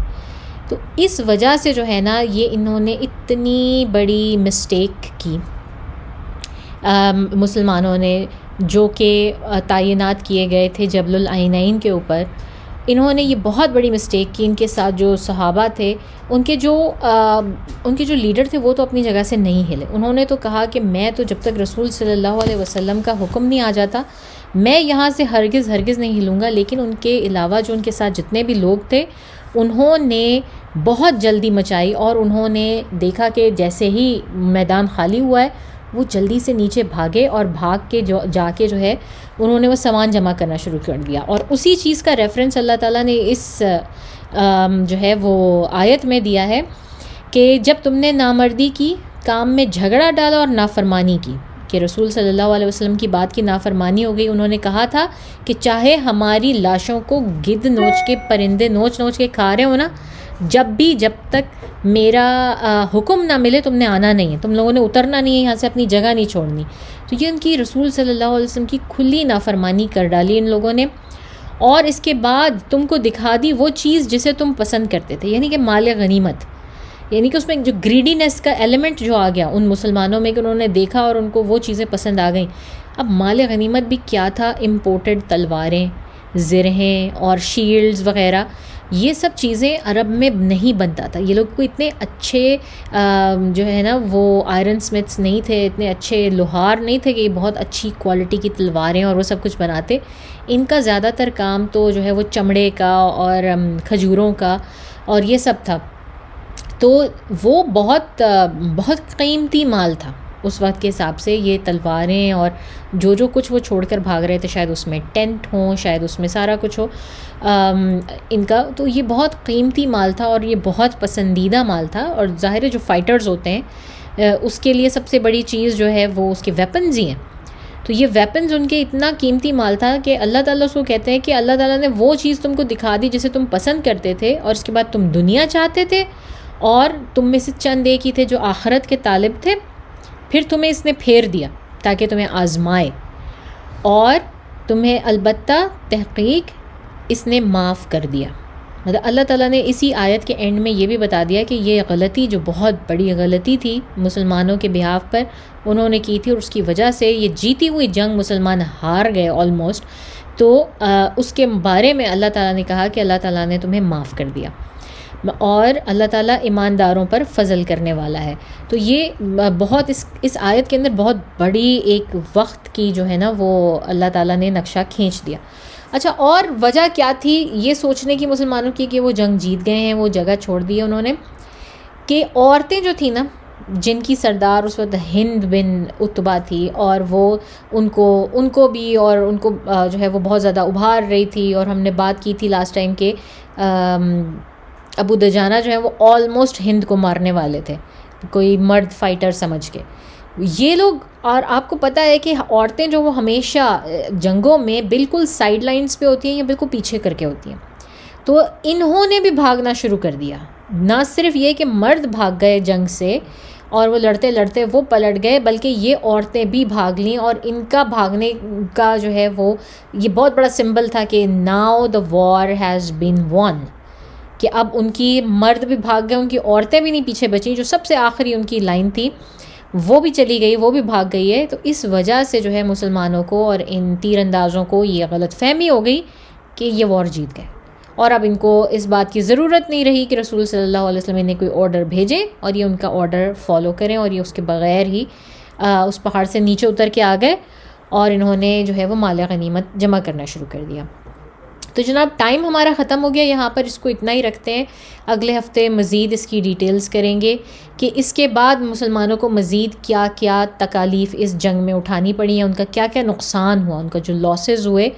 A: تو اس وجہ سے جو ہے نا یہ انہوں نے اتنی بڑی مسٹیک کی مسلمانوں نے، جو کہ تعینات کیے گئے تھے جبل العینین کے اوپر، انہوں نے یہ بہت بڑی مسٹیک کی، ان کے ساتھ جو صحابہ تھے، ان کے جو لیڈر تھے وہ تو اپنی جگہ سے نہیں ہلے، انہوں نے تو کہا کہ میں تو جب تک رسول صلی اللہ علیہ وسلم کا حکم نہیں آ جاتا میں یہاں سے ہرگز نہیں ہلوں گا، لیکن ان کے علاوہ جو ان کے ساتھ جتنے بھی لوگ تھے انہوں نے بہت جلدی مچائی، اور انہوں نے دیکھا کہ جیسے ہی میدان خالی ہوا ہے وہ جلدی سے نیچے بھاگے، اور بھاگ کے جا کے جو ہے انہوں نے وہ سامان جمع کرنا شروع کر دیا، اور اسی چیز کا ریفرنس اللہ تعالیٰ نے اس جو ہے وہ آیت میں دیا ہے کہ جب تم نے نامردی کی کام میں جھگڑا ڈالا اور نافرمانی کی، کہ رسول صلی اللہ علیہ وسلم کی بات کی نافرمانی ہو گئی. انہوں نے کہا تھا کہ چاہے ہماری لاشوں کو گدھ نوچ کے، پرندے نوچ نوچ کے کھا رہے ہو نا، جب تک میرا حکم نہ ملے تم نے آنا نہیں ہے، تم لوگوں نے اترنا نہیں ہے یہاں سے، اپنی جگہ نہیں چھوڑنی. تو یہ ان کی رسول صلی اللہ علیہ وسلم کی کھلی نافرمانی کر ڈالی ان لوگوں نے. اور اس کے بعد تم کو دکھا دی وہ چیز جسے تم پسند کرتے تھے، یعنی کہ مال غنیمت، یعنی کہ اس میں جو گریڈینس کا ایلیمنٹ جو آ گیا ان مسلمانوں میں، کہ انہوں نے دیکھا اور ان کو وہ چیزیں پسند آ گئیں. اب مال غنیمت بھی کیا تھا؟ امپورٹڈ تلواریں، زرہیں اور شیلڈز وغیرہ. یہ سب چیزیں عرب میں نہیں بنتا تھا. یہ لوگ کو اتنے اچھے جو ہے نا وہ آئرن سمتھس نہیں تھے، اتنے اچھے لوہار نہیں تھے کہ یہ بہت اچھی کوالٹی کی تلواریں اور وہ سب کچھ بناتے. ان کا زیادہ تر کام تو جو ہے وہ چمڑے کا اور کھجوروں کا اور یہ سب تھا. تو وہ بہت بہت قیمتی مال تھا اس وقت کے حساب سے. یہ تلواریں اور جو کچھ وہ چھوڑ کر بھاگ رہے تھے، شاید اس میں ٹینٹ ہوں، شاید اس میں سارا کچھ ہو ان کا. تو یہ بہت قیمتی مال تھا اور یہ بہت پسندیدہ مال تھا. اور ظاہر ہے جو فائٹرز ہوتے ہیں اس کے لیے سب سے بڑی چیز جو ہے وہ اس کے ویپنز ہی ہیں. تو یہ ویپنز ان کے اتنا قیمتی مال تھا کہ اللہ تعالیٰ اس کو کہتے ہیں کہ اللہ تعالیٰ نے وہ چیز تم کو دکھا دی جسے تم پسند کرتے تھے، اور اس کے بعد تم دنیا چاہتے تھے، اور تم میں سے چند ایک ہی تھے جو آخرت کے طالب تھے. پھر تمہیں اس نے پھیر دیا تاکہ تمہیں آزمائے، اور تمہیں البتہ تحقیق اس نے معاف کر دیا. مطلب اللہ تعالیٰ نے اسی آیت کے اینڈ میں یہ بھی بتا دیا کہ یہ غلطی جو بہت بڑی غلطی تھی مسلمانوں کے بہاف پر انہوں نے کی تھی، اور اس کی وجہ سے یہ جیتی ہوئی جنگ مسلمان ہار گئے آلموسٹ. تو اس کے بارے میں اللہ تعالیٰ نے کہا کہ اللہ تعالیٰ نے تمہیں معاف کر دیا، اور اللہ تعالیٰ ایمانداروں پر فضل کرنے والا ہے. تو یہ بہت اس آیت کے اندر بہت بڑی ایک وقت کی جو ہے نا وہ اللہ تعالیٰ نے نقشہ کھینچ دیا. اچھا، اور وجہ کیا تھی یہ سوچنے کی مسلمانوں کی کہ وہ جنگ جیت گئے ہیں، وہ جگہ چھوڑ دی ہے انہوں نے؟ کہ عورتیں جو تھیں نا، جن کی سردار اس وقت ہند بن عتبہ تھی، اور وہ ان کو بھی اور ان کو جو ہے وہ بہت زیادہ ابھار رہی تھی. اور ہم نے بات کی تھی لاسٹ ٹائم کہ ابو دجانہ جو ہے وہ آلموسٹ ہند کو مارنے والے تھے، کوئی مرد فائٹر سمجھ کے یہ لوگ. اور آپ کو پتہ ہے کہ عورتیں جو وہ ہمیشہ جنگوں میں بالکل سائیڈ لائنز پہ ہوتی ہیں یا بالکل پیچھے کر کے ہوتی ہیں. تو انہوں نے بھی بھاگنا شروع کر دیا. نہ صرف یہ کہ مرد بھاگ گئے جنگ سے اور وہ لڑتے لڑتے وہ پلٹ گئے، بلکہ یہ عورتیں بھی بھاگ لیں. اور ان کا بھاگنے کا جو ہے وہ یہ بہت بڑا سمبل تھا کہ now the war has been won, کہ اب ان کی مرد بھی بھاگ گئے، ان کی عورتیں بھی نہیں پیچھے بچیں. جو سب سے آخری ان کی لائن تھی وہ بھی چلی گئی، وہ بھی بھاگ گئی ہے. تو اس وجہ سے جو ہے مسلمانوں کو اور ان تیر اندازوں کو یہ غلط فہمی ہو گئی کہ یہ وار جیت گئے، اور اب ان کو اس بات کی ضرورت نہیں رہی کہ رسول صلی اللہ علیہ وسلم نے کوئی آرڈر بھیجیں اور یہ ان کا آرڈر فالو کریں. اور یہ اس کے بغیر ہی اس پہاڑ سے نیچے اتر کے آ گئے اور انہوں نے جو ہے وہ مال غنیمت جمع کرنا شروع کر دیا. تو جناب ٹائم ہمارا ختم ہو گیا یہاں پر، اس کو اتنا ہی رکھتے ہیں. اگلے ہفتے مزید اس کی ڈیٹیلز کریں گے کہ اس کے بعد مسلمانوں کو مزید کیا کیا تکالیف اس جنگ میں اٹھانی پڑی ہیں، ان کا کیا کیا نقصان ہوا، ان کا جو لاسز ہوئے.